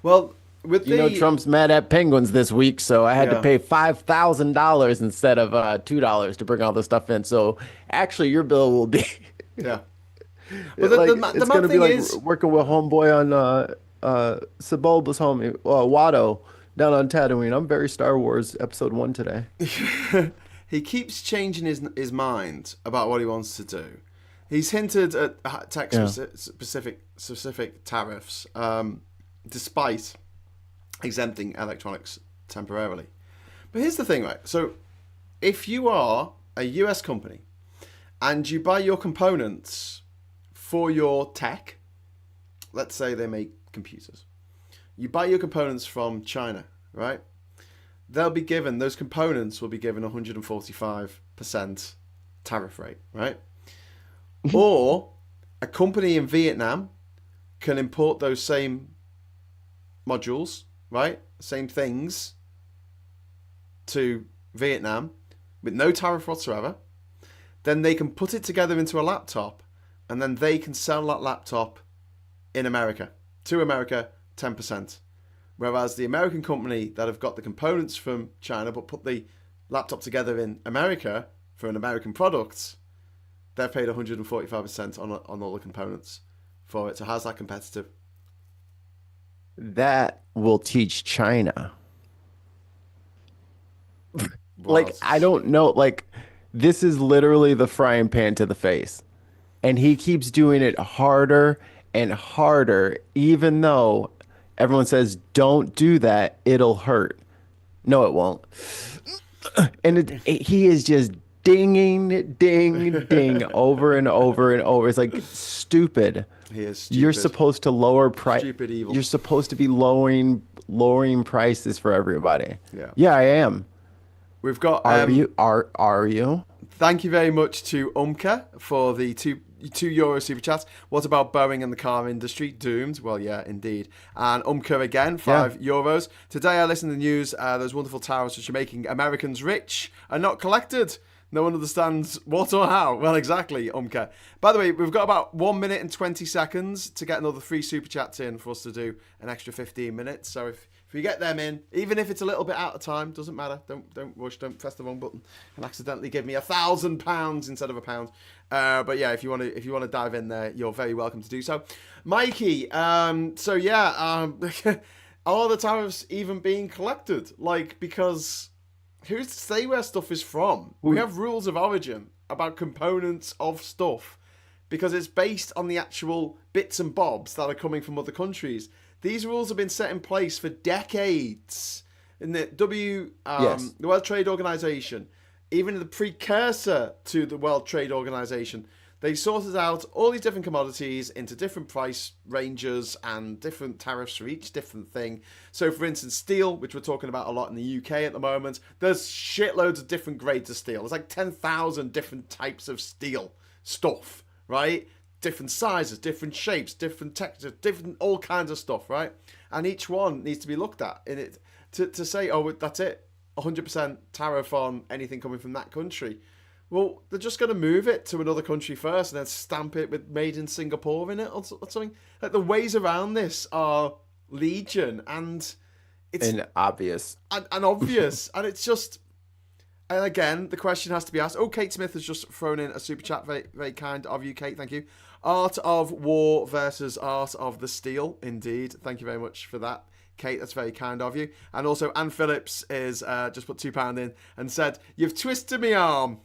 Well, Trump's mad at penguins this week, so I had to pay $5,000 instead of $2 to bring all this stuff in. So actually, your bill will be Well, it's going to be like working with homeboy on Sebulba's homie Watto down on Tatooine. I'm very Star Wars Episode 1 today. He keeps changing his mind about what he wants to do. He's hinted at specific tariffs, despite exempting electronics temporarily. But here's the thing, right? So if you are a US company and you buy your components for your tech, let's say they make computers, you buy your components from China, right? Those components will be given 145% tariff rate, right? Or a company in Vietnam can import those same modules, right? Same things to Vietnam with no tariff whatsoever. Then they can put it together into a laptop and then they can sell that laptop in America, to America, 10%. Whereas the American company that have got the components from China but put the laptop together in America for an American product, they're paid 145% on all the components for it. So how's that competitive? That will teach China. Like, I don't know. Like, this is literally the frying pan to the face. And he keeps doing it harder and harder, even though everyone says, don't do that, it'll hurt. No, it won't. And he is just ding, ding, over and over and over. It's like stupid. He is stupid. You're supposed to lower price. Stupid evil. You're supposed to be lowering prices for everybody. Yeah. Yeah, I am. We've got. Are you? Thank you very much to Umka for the €2 super chats. What about Boeing and the car industry? Doomed? Well, yeah, indeed. And Umka again, €5. Today I listened to the news. Those wonderful tariffs which are making Americans rich are not collected. No one understands what or how. Well, exactly, Umka. By the way, we've got about 1 minute and 20 seconds to get another 3 super chats in for us to do an extra 15 minutes. So if If you get them in, even if it's a little bit out of time, doesn't matter. Don't rush. Don't press the wrong button and accidentally give me £1,000 instead of a pound. But yeah, if you want to dive in there, you're very welcome to do so. Mikey, so yeah, are the tariffs even being collected? Like, because who's to say where stuff is from? We have rules of origin about components of stuff because it's based on the actual bits and bobs that are coming from other countries. These rules have been set in place for decades. In the the World Trade Organization, even the precursor to the World Trade Organization, they sorted out all these different commodities into different price ranges and different tariffs for each different thing. So, for instance, steel, which we're talking about a lot in the UK at the moment, there's shitloads of different grades of steel. There's like 10,000 different types of steel stuff, right? Different sizes, different shapes, different textures, different all kinds of stuff, right? And each one needs to be looked at in it to say, oh, that's it, 100% tariff on anything coming from that country. Well, they're just going to move it to another country first and then stamp it with made in Singapore in it or something. Like, the ways around this are legion, and it's obvious. And obvious. And it's just... And again, the question has to be asked. Oh, Kate Smith has just thrown in a super chat. Very, very kind of you, Kate. Thank you. Art of War versus Art of the Steel. Indeed. Thank you very much for that, Kate. That's very kind of you. And also, Anne Phillips is just put £2 in and said, "You've twisted me arm."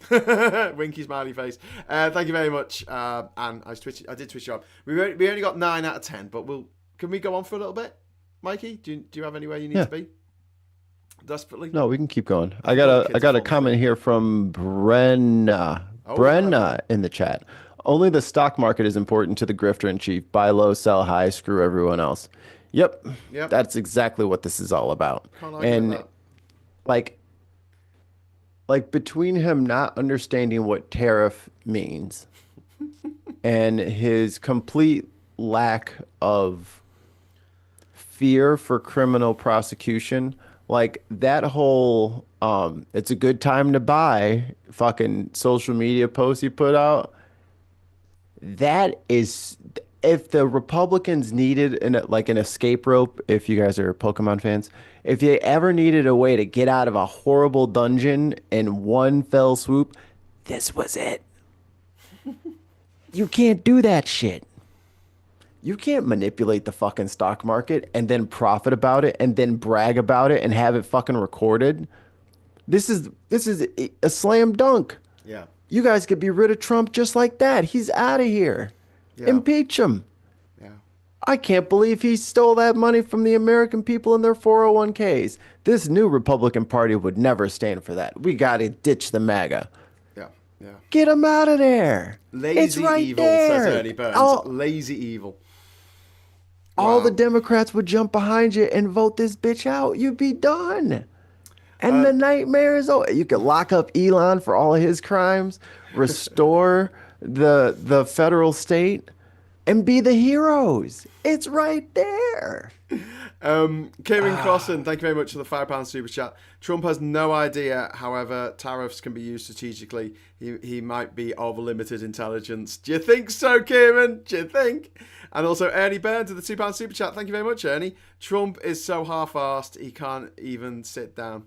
Winky smiley face. Thank you very much, Anne. I did twist your arm. We only got 9 out of 10, but can we go on for a little bit, Mikey? Do you have anywhere you need to be? Desperately? No, we can keep going. I got a comment here from Brenna in the chat. Only the stock market is important to the grifter in chief. Buy low, sell high, screw everyone else. Yep. That's exactly what this is all about. And like between him not understanding what tariff means and his complete lack of fear for criminal prosecution, like that whole it's a good time to buy fucking social media post he put out, that is, if the Republicans needed an escape rope, if you guys are Pokemon fans, if you ever needed a way to get out of a horrible dungeon in one fell swoop, this was it. You can't do that shit. You can't manipulate the fucking stock market and then profit about it and then brag about it and have it fucking recorded. This is a slam dunk. Yeah. You guys could be rid of Trump just like that. He's out of here. Yeah. Impeach him. Yeah. I can't believe he stole that money from the American people in their 401ks. This new Republican Party would never stand for that. We got to ditch the MAGA. Yeah. Get him out of there. Lazy it's right evil, there. says Ernie Burns. Lazy evil. All the Democrats would jump behind you and vote this bitch out. You'd be done. And the nightmare is over. You could lock up Elon for all of his crimes, restore the federal state, and be the heroes. It's right there. Kieran Crossan, thank you very much for the £5 super chat. Trump has no idea, however, tariffs can be used strategically. He might be of limited intelligence. Do you think so, Kieran? Do you think? And also Ernie Burns with the £2 super chat. Thank you very much, Ernie. Trump is so half-arsed he can't even sit down.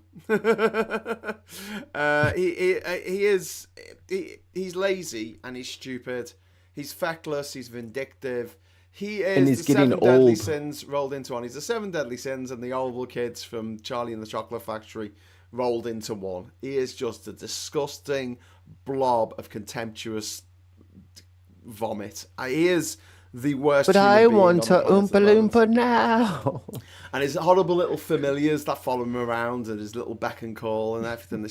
He's lazy and he's stupid. He's feckless. He's vindictive. He is and he's the getting 7 deadly old. sins rolled into one. He's the 7 deadly sins and the Oval Kids from Charlie and the Chocolate Factory rolled into one. He is just a disgusting blob of contemptuous vomit. He is the worst. But I want to Oompa Loompa now. And his horrible little familiars that follow him around and his little beck and call and everything.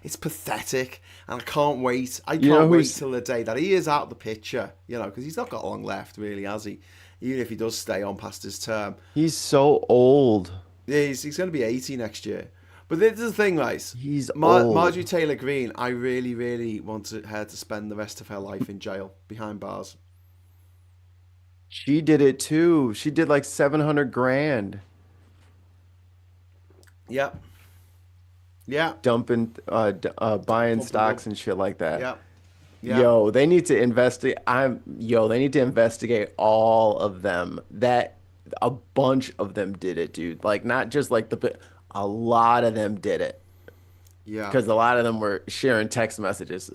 It's pathetic. And I can't wait. I can't wait till the day that he is out of the picture, because he's not got long left, really, has he? Even if he does stay on past his term. He's so old. Yeah, he's going to be 80 next year. But this is the thing, guys. He's old. Marjorie Taylor Greene, I really, really want her to spend the rest of her life in jail, behind bars. She did it too. She did like $700,000. Yeah. Dumping, buying stocks and shit like that. Yeah. They need to investigate. They need to investigate all of them. That a bunch of them did it, dude. Like not just like a lot of them did it Yeah. because a lot of them were sharing text messages.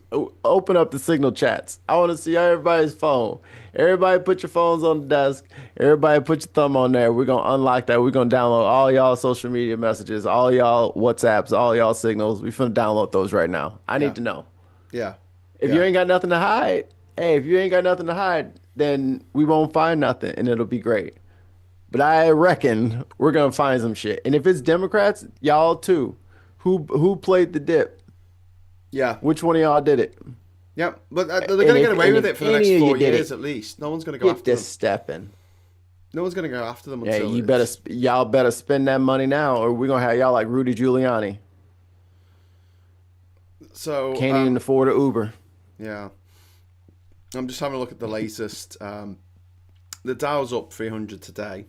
Open up the Signal chats. I want to see everybody's phone. Everybody put your phones on the desk. Everybody put your thumb on there. We're going to unlock that. We're going to download all y'all social media messages, all y'all WhatsApps, all y'all signals. We finna download those right now. I Yeah. need to know. Yeah. If you Yeah. ain't got nothing to hide, hey, if you ain't got nothing to hide, then we won't find nothing and it'll be great. But I reckon we're gonna find some shit. And if it's Democrats, y'all too. Who played the dip? Yeah. Which one of y'all did it? Yeah. But they're And going to get if away and with if it for the next any of you 4 did years it, at least. No one's going to go get after this them. stepping. No one's going to go after them Yeah, until you better it's... y'all better spend that money now, or we're gonna have y'all like Rudy Giuliani. So, Can't even afford an Uber. yeah. I'm just having a look at the latest. The Dow's up 300 today,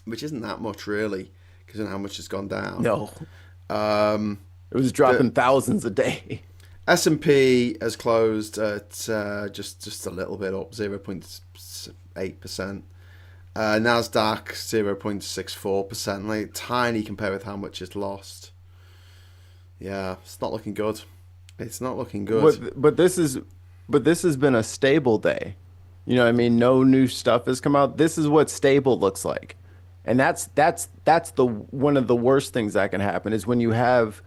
which isn't that much really, because of how much it's gone down. No, Um, it was dropping thousands a day. S&P has closed at just a little bit up, 0.8%. Nasdaq 0.64%, like tiny compared with how much it's lost. Yeah, it's not looking good. It's not looking good. But this has been a stable day. You know what I mean? No new stuff has come out. This is what stable looks like. And that's the one of the worst things that can happen is when you have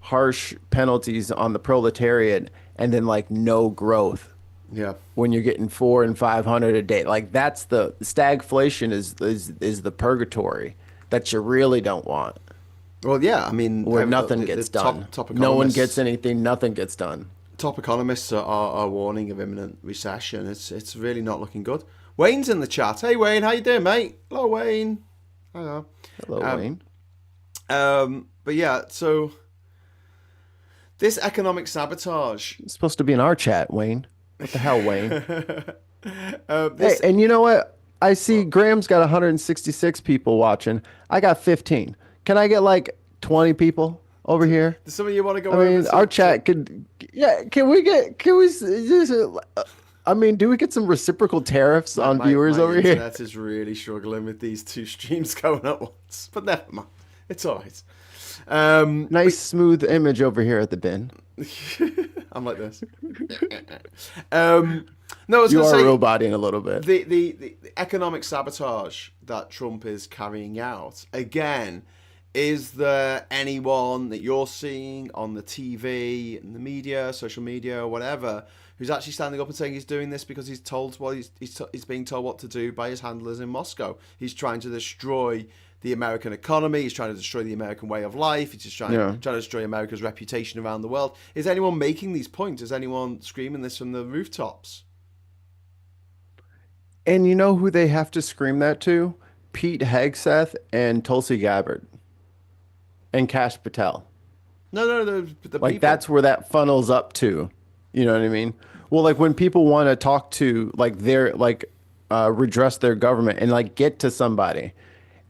harsh penalties on the proletariat and then like no growth Yeah. when you're getting 400 and 500 a day. Like that's the stagflation is the purgatory that you really don't want. Well, yeah. I mean, Where nothing gets done. Top No one economists, gets anything, nothing gets done. top economists are warning of imminent recession. It's really not looking good. Wayne's in the chat. Hey, Wayne, how you doing, mate? Hello, Wayne. Hello. Hello, Wayne. But yeah, so this economic sabotage. It's supposed to be in our chat, Wayne. What the hell, Wayne? Hey, This and you know what? I see Graham's got 166 people watching. I got 15. Can I get like 20 people over here? Does some of you want to go I over mean, to our chat could, yeah. Can we just, I mean, do we get some reciprocal tariffs on viewers my over here? internet is really struggling with these two streams going at once, but never mind. It's all right. Nice smooth image over here at the bin. I'm like this. No, I was You going to are say roboting a little bit. the economic sabotage that Trump is carrying out again. Is there anyone that you're seeing on the TV, in the media, social media, whatever, who's actually standing up and saying he's doing this because he's told he's being told what to do by his handlers in Moscow? He's trying to destroy the American economy. He's trying to destroy the American way of life. He's just trying to destroy America's reputation around the world. Is anyone making these points? Is anyone screaming this from the rooftops? And you know who they have to scream that to? Pete Hegseth and Tulsi Gabbard and Kash Patel. No, the Like people. that's where that funnels up to. You know what I mean? Well, like when people want to talk to like their like redress their government and like get to somebody,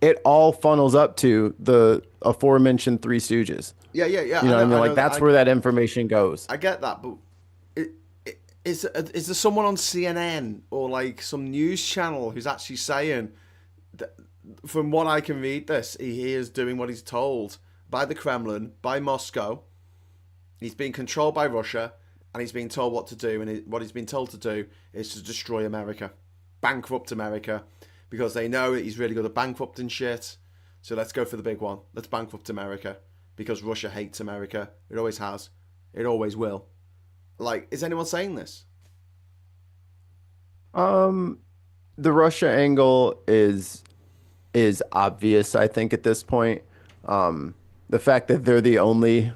it all funnels up to the aforementioned Three Stooges. Yeah. You know what I mean? Like that's where that information goes. I get that, but is there someone on CNN or like some news channel who's actually saying that, from what I can read, he is doing what he's told by the Kremlin, by Moscow. He's being controlled by Russia, and he's being told what to do. And what he's been told to do is to destroy America, bankrupt America, because they know that he's really good at bankrupting shit. So let's go for the big one. Let's bankrupt America because Russia hates America. It always has. It always will. Like, is anyone saying this? The Russia angle is obvious, I think, at this point. The fact that they're the only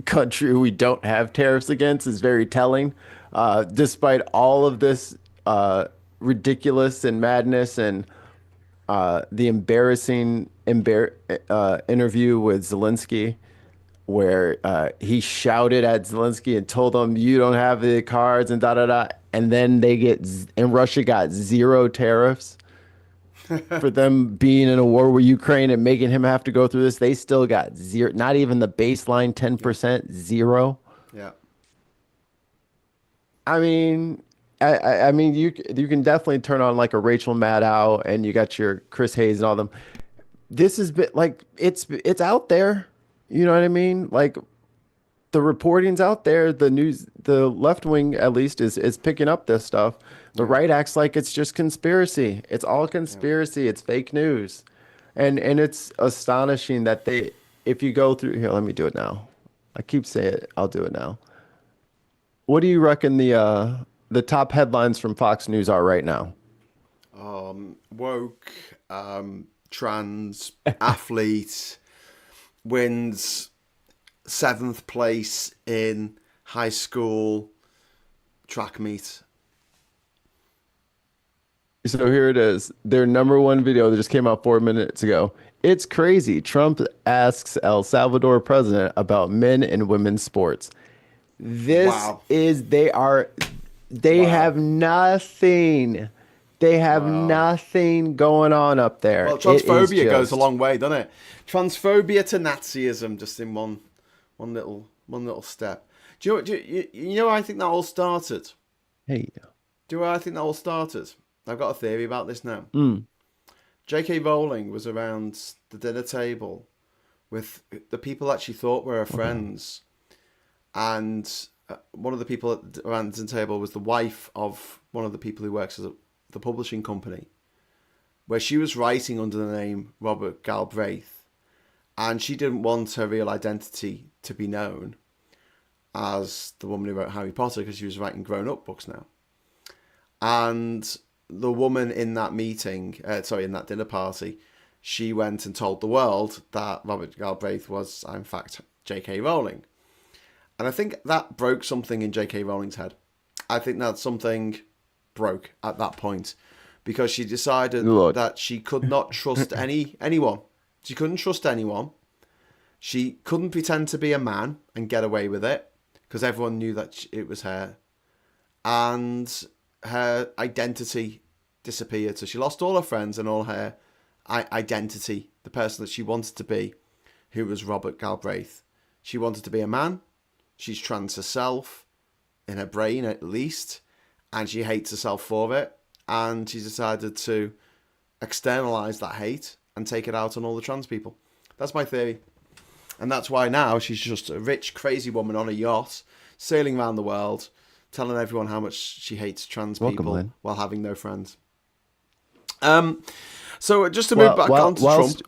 country we don't have tariffs against is very telling. Despite all of this ridiculous and madness and the embarrassing interview with Zelensky, where he shouted at Zelensky and told him, "You don't have the cards," and da da da. And then and Russia got zero tariffs for them being in a war with Ukraine and making him have to go through this. They still got zero, not even the baseline 10%, zero. Yeah. I mean, I mean, you can definitely turn on like a Rachel Maddow, and you got your Chris Hayes and all them. This has been like it's out there. You know what I mean? Like the reporting's out there. The news, the left wing at least is picking up this stuff. The Yeah. right acts like it's just conspiracy. It's all Yeah. conspiracy. It's fake news, and it's astonishing that they. If you go through here, let me do it now. I keep saying it. I'll do it now. What do you reckon the top headlines from Fox News are right now? Woke, trans athlete wins seventh place in high school track meet. So here it is. Their number one video that just came out 4 minutes ago. It's crazy. Trump asks El Salvador president about men and women's sports. This Wow. is they Wow. have nothing. They have Wow. nothing going on up there. Well, It is transphobia goes a just long way, doesn't it? Transphobia to Nazism, just in one little step. Do you know? You know? Where I think that all started. hey. Do you know where I think that all started? I've got a theory about this now. Mm. J.K. Rowling was around the dinner table with the people that she thought were her friends, and one of the people around the dinner table was the wife of one of the people who works at the publishing company, where she was writing under the name Robert Galbraith, and she didn't want her real identity to be known as the woman who wrote Harry Potter because she was writing grown-up books now. And the woman in that meeting, in that dinner party, she went and told the world that Robert Galbraith was, in fact, J.K. Rowling. And I think that broke something in J.K. Rowling's head. I think that something broke at that point because she decided Look, that she could not trust anyone. She couldn't trust anyone. She couldn't pretend to be a man and get away with it because everyone knew that it was her. And her identity disappeared. So she lost all her friends and all her identity, the person that she wanted to be, who was Robert Galbraith. She wanted to be a man. She's trans herself, in her brain at least, and she hates herself for it. And she decided to externalize that hate and take it out on all the trans people. That's my theory. And that's why now she's just a rich, crazy woman on a yacht, sailing around the world, telling everyone how much she hates trans welcome, people Lynn. while having no friends. So just to move Well, back on to Trump.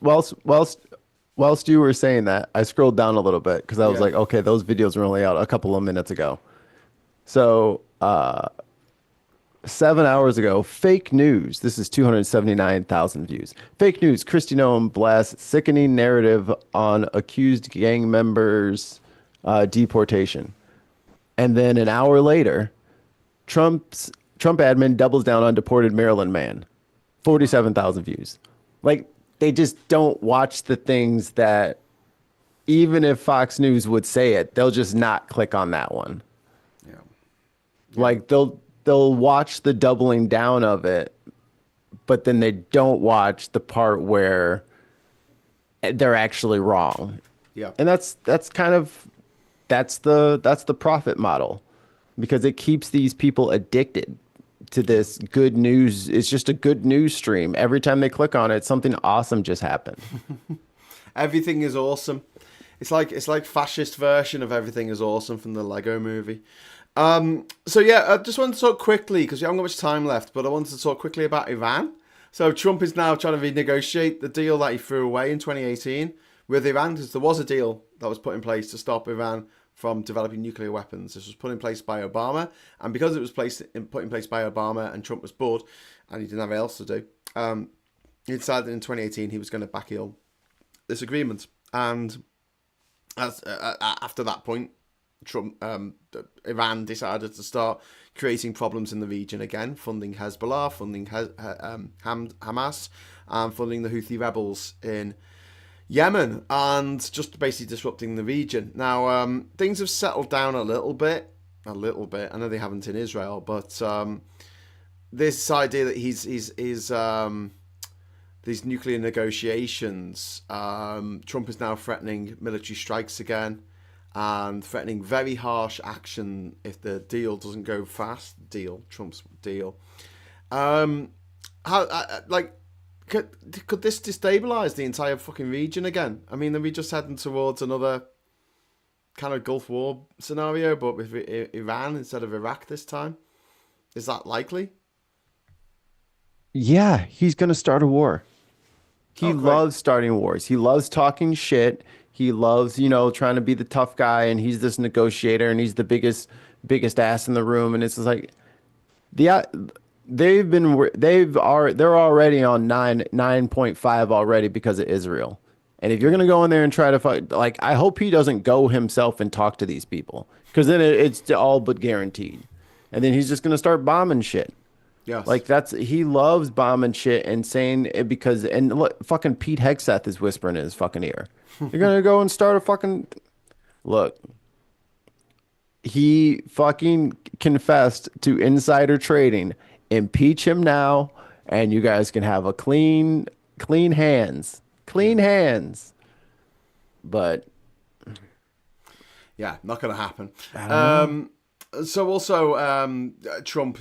whilst you were saying that, I scrolled down a little bit because I was Yeah. like, okay, those videos were only out a couple of minutes ago. So, 7 hours ago, fake news. This is 279,000 views. Fake news. Kristi Noem blasts sickening narrative on accused gang members' deportation. And then an hour later, Trump admin doubles down on deported Maryland man. 47,000 views. Like they just don't watch the things that even if Fox News would say it, they'll just not click on that one. Yeah. Like they'll watch the doubling down of it, but then they don't watch the part where they're actually wrong. Yeah. And that's the profit model because it keeps these people addicted to this good news. It's just a good news stream. Every time they click on it, something awesome just happened. Everything is awesome. It's like fascist version of Everything is Awesome from the Lego movie. So yeah, I just wanted to talk quickly because we haven't got much time left, but I wanted to talk quickly about Iran. So Trump is now trying to renegotiate the deal that he threw away in 2018 with Iran because there was a deal that was put in place to stop Iran from developing nuclear weapons. This was put in place by Obama, and because it was put in place by Obama and Trump was bored and he didn't have anything else to do, he decided in 2018 he was going to backhill this agreement. And after that point, Iran decided to start creating problems in the region again, funding Hezbollah, funding Hamas, and funding the Houthi rebels in Yemen, and just basically disrupting the region. Now, things have settled down a little bit. I know they haven't in Israel, but this idea that these nuclear negotiations, Trump is now threatening military strikes again. and threatening very harsh action if the deal doesn't go fast. Trump's deal. Could this destabilize the entire fucking region again? I mean, are we just heading towards another kind of Gulf War scenario, but with Iran instead of Iraq this time? Is that likely? Yeah, he's going to start a war. He great. loves starting wars. He loves talking shit. He loves, trying to be the tough guy, and he's this negotiator, and he's the biggest ass in the room. And it's just like, they're already on 9.5 already because of Israel. And if you're gonna go in there and try to fight, like, I hope he doesn't go himself and talk to these people, because then it's all but guaranteed. And then he's just gonna start bombing shit. Yes. Like, he loves bombing shit and saying it and look, fucking Pete Hegseth is whispering in his fucking ear. You're gonna go and start a fucking look. He fucking confessed to insider trading. Impeach him now, and you guys can have a clean hands. Clean hands. But yeah, not gonna happen. So also, Trump,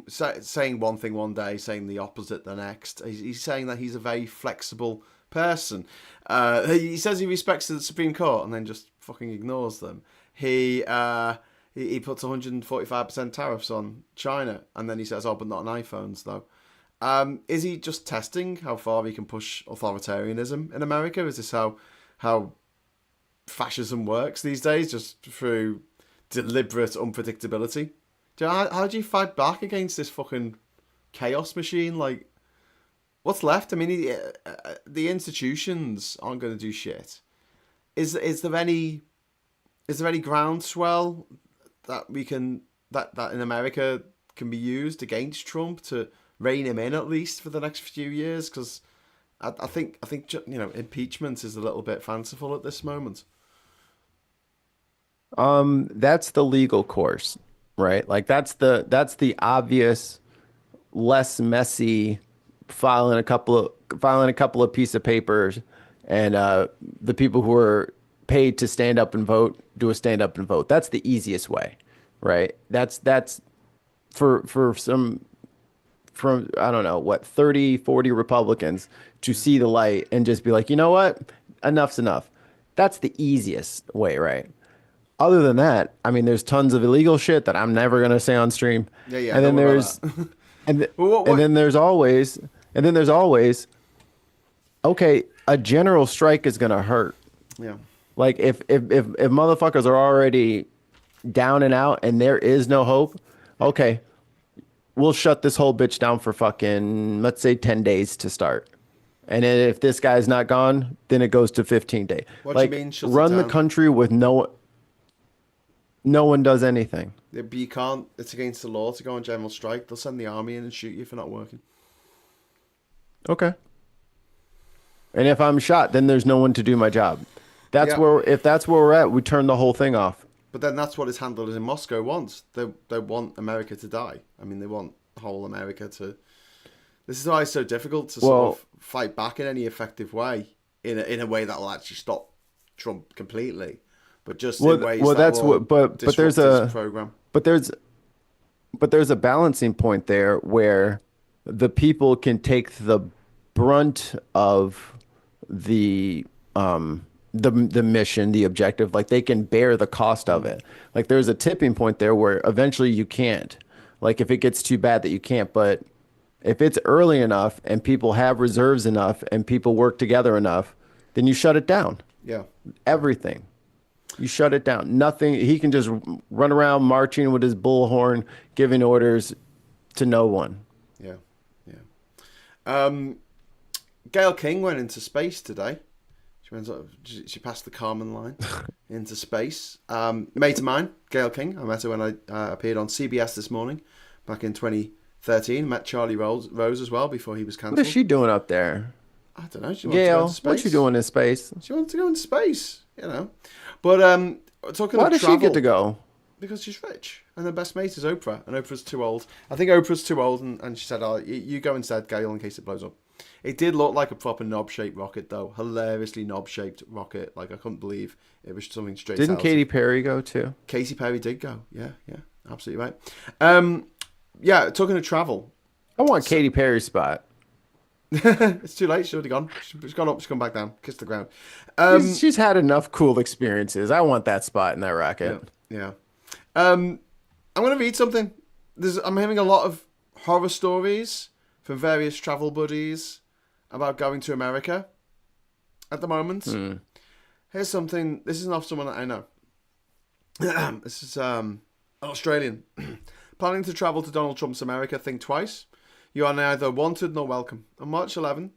saying one thing one day, saying the opposite the next. He's saying that he's a very flexible person. He says he respects the Supreme Court and then just fucking ignores them. He puts 145% tariffs on China, and then he says, "Oh, but not on iPhones, though." Is he just testing how far he can push authoritarianism in America? Is this how fascism works these days, just through deliberate unpredictability? How do you fight back against this fucking chaos machine? Like, what's left? I mean, the institutions aren't going to do shit. Is there any groundswell that that in America can be used against Trump to rein him in, at least for the next few years? Because I think impeachment is a little bit fanciful at this moment. That's the legal course, right? Like, that's the obvious, less messy, filing a couple of piece of papers, and the people who are paid to stand up and vote do a stand up and vote. That's the easiest way, right? That's for I don't know what, 30, 40 Republicans to see the light and just be like, you know what? Enough's enough. That's the easiest way, right? Other than that, I mean, there's tons of illegal shit that I'm never gonna say on stream. Yeah. And then there's, and then there's always, okay, a general strike is gonna hurt. Yeah. Like, if motherfuckers are already down and out and there is no hope, okay, we'll shut this whole bitch down for fucking, let's say, 10 days to start. And then if this guy's not gone, then it goes to 15 days. What like, do you mean, run the country with no one does anything. Yeah, but you can't. It's against the law to go on general strike. They'll send the army in and shoot you for not working. Okay. And if I'm shot, then there's no one to do my job. If that's where we're at, we turn the whole thing off. But then that's what his handlers in Moscow wants. They want America to die. I mean, they want whole America to. This is why it's so difficult to sort of fight back in any effective way, in a way that will actually stop Trump completely, but just in ways that will disrupt his program. But there's a balancing point there where the people can take the brunt of the mission, the objective, like they can bear the cost of it. Like, there's a tipping point there where eventually you can't. Like, if it gets too bad that you can't, but if it's early enough and people have reserves enough and people work together enough, then you shut it down. Yeah. Everything. You shut it down. Nothing. He can just run around marching with his bullhorn, giving orders to no one. Yeah. Gayle King went into space today. She passed the Kármán line into space. Mate of mine, Gayle King. I met her when I appeared on CBS This Morning back in 2013. Met Charlie Rose as well before he was cancelled. What is she doing up there? I don't know. She wanted to go into space. What you doing in space? She wanted to go into space, But talking Why about does travel, she get to go? Because she's rich. And her best mate is Oprah. And Oprah's too old. I think Oprah's too old. And she said, "Oh, you go instead, Gayle, in case it blows up." It did look like a proper knob-shaped rocket, though. Hilariously knob-shaped rocket. Like, I couldn't believe it was something straight Didn't out. Katy Perry go too? Katy Perry did go. Yeah, yeah, absolutely right. Yeah, talking to travel. I want Katy Perry's spot. It's too late. She's already gone. She's gone up. She's gone back down. Kissed the ground. She's had enough cool experiences. I want that spot in that rocket. Yeah. I'm going to read something. I'm hearing a lot of horror stories from various travel buddies about going to America at the moment. Here's something. This is not someone that I know. This is an Australian. Planning to travel to Donald Trump's America, think twice. You are neither wanted nor welcome. On March 11,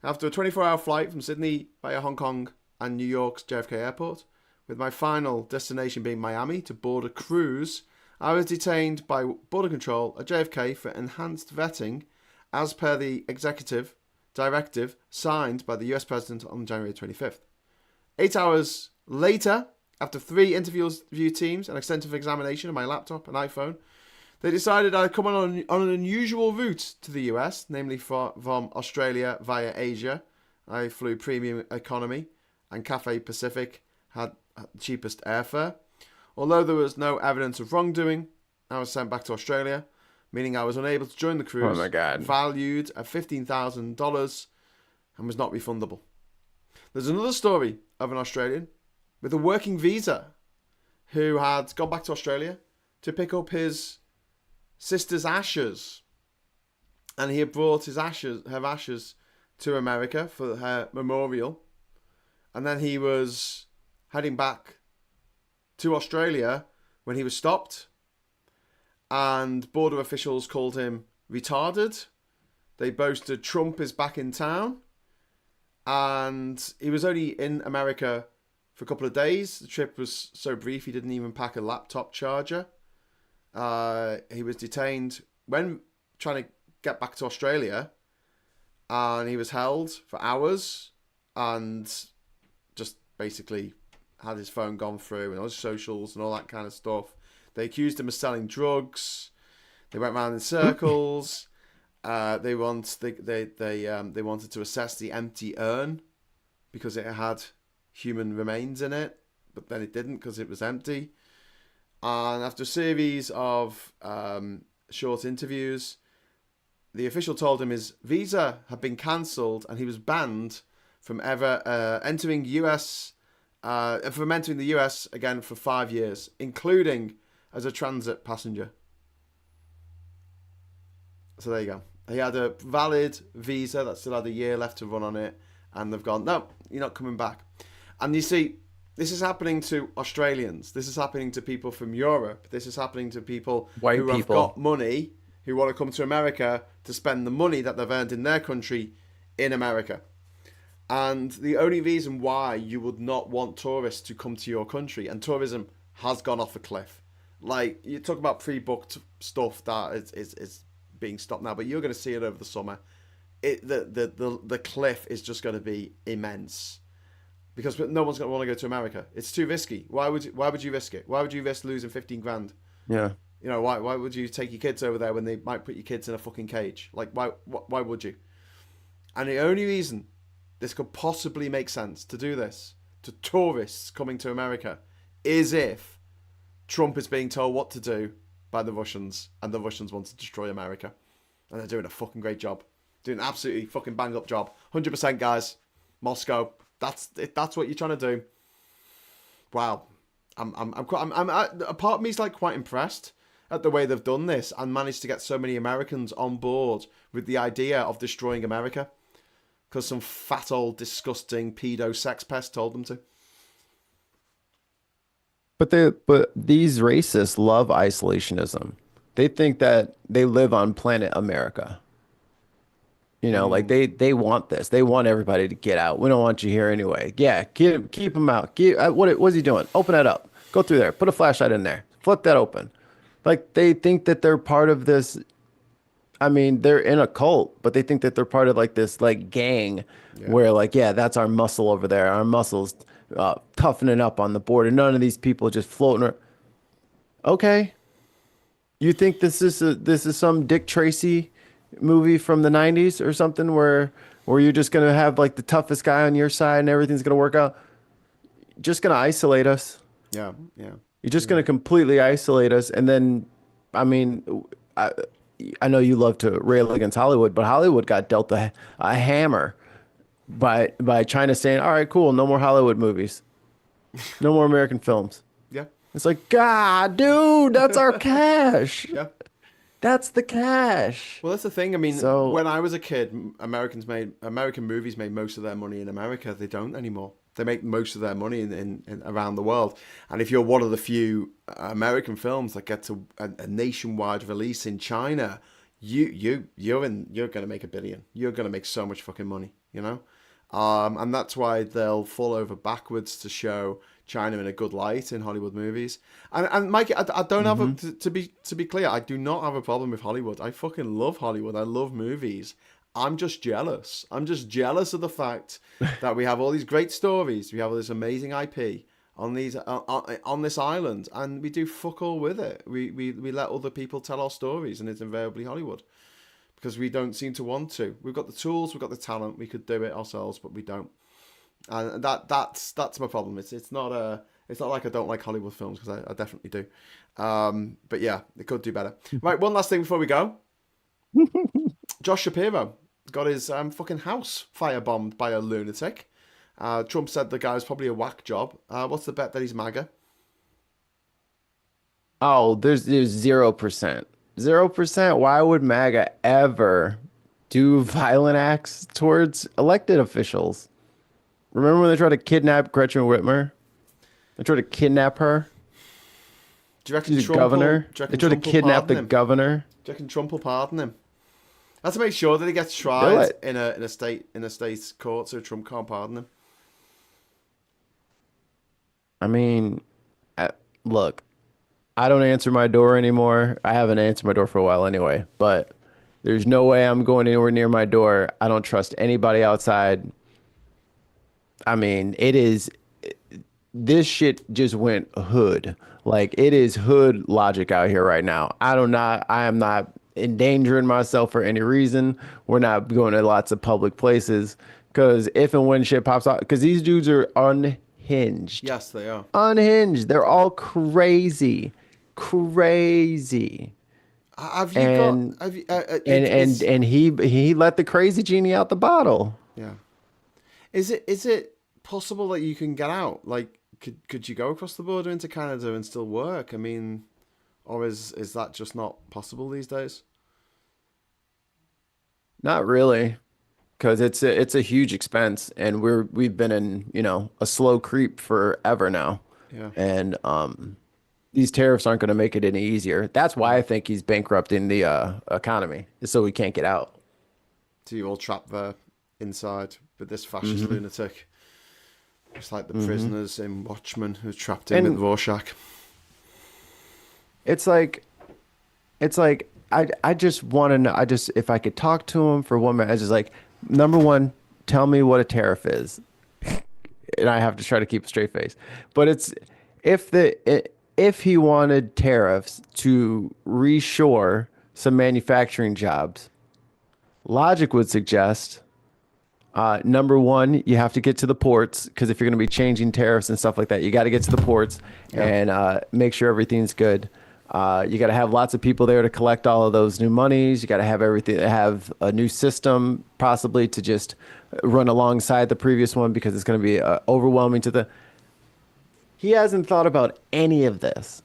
after a 24-hour flight from Sydney via Hong Kong and New York's JFK Airport, with my final destination being Miami to board a cruise, I was detained by Border Control at JFK for enhanced vetting as per the executive directive signed by the US President on January 25th. 8 hours later, after 3 interview teams and extensive examination of my laptop and iPhone, they decided I'd come on an unusual route to the US, namely from Australia via Asia. I flew premium economy, and Cathay Pacific had the cheapest airfare. Although there was no evidence of wrongdoing, I was sent back to Australia, meaning I was unable to join the cruise. Oh my God. Valued at $15,000 and was not refundable. There's another story of an Australian with a working visa who had gone back to Australia to pick up his sister's ashes, and he had brought her ashes to America for her memorial, and then he was heading back to Australia when he was stopped, and border officials called him retarded. They boasted Trump is back in town, and he was only in America for a couple of days. The trip was so brief he didn't even pack a laptop charger. He was detained when trying to get back to Australia, and he was held for hours and just basically had his phone gone through and all his socials and all that kind of stuff. They accused him of selling drugs. They went round in circles. They wanted to assess the empty urn because it had human remains in it, but then it didn't because it was empty. And after a series of short interviews, the official told him his visa had been cancelled and he was banned from ever entering the US again for 5 years, including as a transit passenger. So there you go. He had a valid visa that still had a year left to run on it, and they've gone, no, you're not coming back. And you see, this is happening to Australians. This is happening to people from Europe. This is happening to people who have got money, who want to come to America to spend the money that they've earned in their country in America. And the only reason why you would not want tourists to come to your country, and tourism has gone off a cliff. Like, you talk about pre-booked stuff that is being stopped now, but you're going to see it over the summer. The cliff is just going to be immense. Because no one's going to want to go to America. It's too risky. Why would you risk it? Why would you risk losing 15 grand? Yeah. You know, why would you take your kids over there when they might put your kids in a fucking cage? Like, why would you? And the only reason this could possibly make sense to do this to tourists coming to America is if Trump is being told what to do by the Russians, and the Russians want to destroy America. And they're doing a fucking great job. Doing an absolutely fucking bang up job. 100%, guys. Moscow. That's what you're trying to do. Wow, a part of me is like quite impressed at the way they've done this and managed to get so many Americans on board with the idea of destroying America because some fat old disgusting pedo sex pest told them to. But these racists love isolationism. They think that they live on planet America. You know, like they want this. They want everybody to get out. We don't want you here anyway. Yeah, keep them out. What's he doing? Open that up. Go through there. Put a flashlight in there. Flip that open. Like, they think that they're part of this. I mean, they're in a cult, but they think that they're part of like this like gang where like, yeah, that's our muscle over there. Our muscles toughening up on the border. None of these people just floating. Okay. You think this is some Dick Tracy movie from the 90s or something where you're just gonna have like the toughest guy on your side and everything's gonna work out. Just gonna isolate us. Yeah, yeah. You're just gonna completely isolate us, and then, I mean, I I know you love to rail against Hollywood, but Hollywood got dealt a hammer by China saying, "All right, cool, no more Hollywood movies, no more American films." Yeah. It's like, God, dude, that's our cash. Yeah. That's the cash. Well, that's the thing. I mean, So, when I was a kid, American movies made most of their money in America. They don't anymore. They make most of their money in around the world. And if you're one of the few American films that gets a nationwide release in China, you're going to make a billion. You're going to make so much fucking money, you know. And that's why they'll fall over backwards to show China in a good light in Hollywood movies. And Mike, I don't have to be clear, I do not have a problem with Hollywood. I fucking love Hollywood. I love movies. I'm just jealous. I'm just jealous of the fact that we have all these great stories. We have all this amazing IP on this island, and we do fuck all with it. We let other people tell our stories, and it's invariably Hollywood, because we don't seem to want to. We've got the tools, we've got the talent, we could do it ourselves, but we don't. And that's my problem. It's not like I don't like Hollywood films, because I definitely do. But yeah, they could do better. Right, one last thing before we go. Josh Shapiro got his fucking house firebombed by a lunatic. Trump said the guy was probably a whack job. What's the bet that he's MAGA? oh, there's 0%. 0%. Why would MAGA ever do violent acts towards elected officials? Remember when they tried to kidnap Gretchen Whitmer? They tried to kidnap her. Do you reckon She's a Trump governor. do you reckon They tried to Trump will kidnap pardon the him? governor. Do you reckon Trump will pardon him? That's to make sure that he gets Do tried it. in a state court, so Trump can't pardon him. I mean, look, I don't answer my door anymore. I haven't answered my door for a while anyway, but there's no way I'm going anywhere near my door. I don't trust anybody outside. I mean, this shit just went hood. Like, it is hood logic out here right now. I am not endangering myself for any reason. We're not going to lots of public places, because if and when shit pops out, because these dudes are unhinged. Yes, they are. Unhinged. They're all crazy. Crazy. Have you And got? Have you? and he let the crazy genie out the bottle. Yeah. Is it possible that you can get out? Like, could you go across the border into Canada and still work? I mean, or is that just not possible these days? Not really, because it's a huge expense, and we've been in, a slow creep forever now. Yeah. And these tariffs aren't going to make it any easier. That's why I think he's bankrupting the economy, is so we can't get out. So you all trapped there inside with this fascist lunatic. It's like the prisoners in Watchmen who trapped him in Rorschach. It's like I just want to know. If I could talk to him for 1 minute, I just like, number one, tell me what a tariff is, and I have to try to keep a straight face. But it's if he wanted tariffs to reshore some manufacturing jobs, logic would suggest, number one, you have to get to the ports, because if you're going to be changing tariffs and stuff like that, you got to get to the ports and make sure everything's good. You got to have lots of people there to collect all of those new monies. You got to have have a new system, possibly, to just run alongside the previous one, because it's going to be overwhelming to the. He hasn't thought about any of this.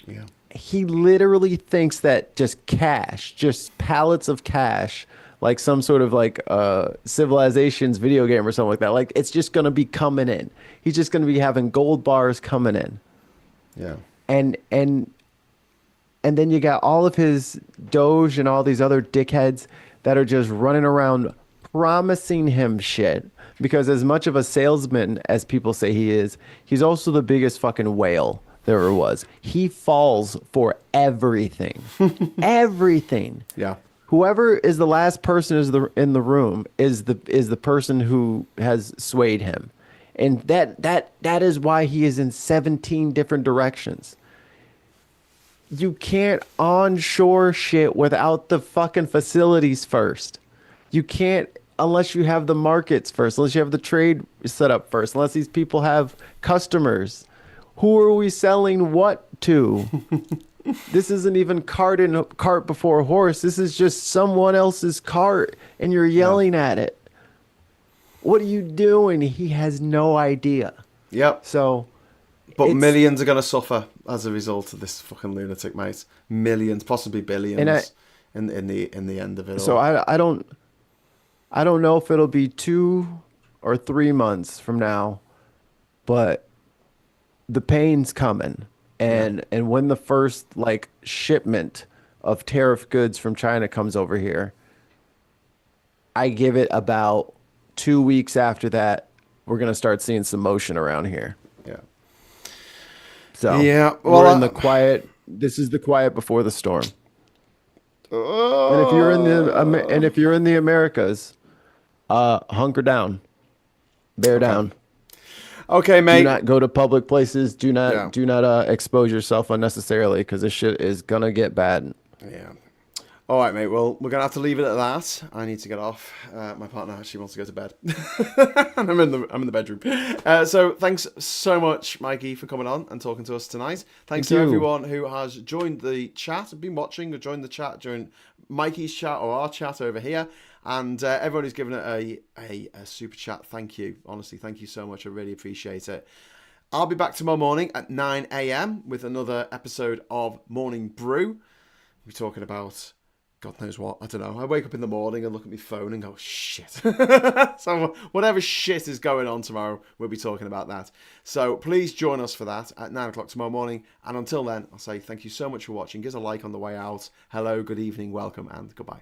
Yeah. He literally thinks that just cash, just pallets of cash, like some sort of like Civilizations video game or something like that. Like, it's just going to be coming in. He's just going to be having gold bars coming in. Yeah. And then you got all of his Doge and all these other dickheads that are just running around promising him shit. Because as much of a salesman as people say he is, he's also the biggest fucking whale there ever was. He falls for everything. Everything. Yeah. Whoever is the last person in the room is the person who has swayed him. And that is why he is in 17 different directions. you can't onshore shit without the fucking facilities first. You can't unless you have the markets first, unless you have the trade set up first, unless these people have customers. Who are we selling what to? This isn't even cart before horse. This is just someone else's cart, and you're yelling at it. What are you doing? He has no idea. Yep. So, but millions are going to suffer as a result of this fucking lunatic, mate. Millions, possibly billions, in the end of it all. So I don't know if it'll be 2 or 3 months from now, but the pain's coming. And when the first like shipment of tariff goods from China comes over here, I give it about 2 weeks after that, we're gonna start seeing some motion around here. Yeah. So well, we're in the quiet. This is the quiet before the storm. And if you're in the Americas, hunker down, bear down. Okay, mate. Do not go to public places. Do not expose yourself unnecessarily because this shit is gonna get bad. Yeah. All right, mate. Well, we're gonna have to leave it at that. I need to get off. My partner actually wants to go to bed, and I'm in the bedroom. So thanks so much, Mikey, for coming on and talking to us tonight. Thanks to everyone who has joined the chat, been watching, or joined the chat during Mikey's chat or our chat over here. And everyone who's given it a super chat, thank you. Honestly, thank you so much. I really appreciate it. I'll be back tomorrow morning at 9 a.m. with another episode of Morning Brew. We're talking about God knows what. I don't know. I wake up in the morning and look at my phone and go, shit. So whatever shit is going on tomorrow, we'll be talking about that. So please join us for that at 9 o'clock tomorrow morning. And until then, I'll say thank you so much for watching. Give us a like on the way out. Hello, good evening, welcome, and goodbye.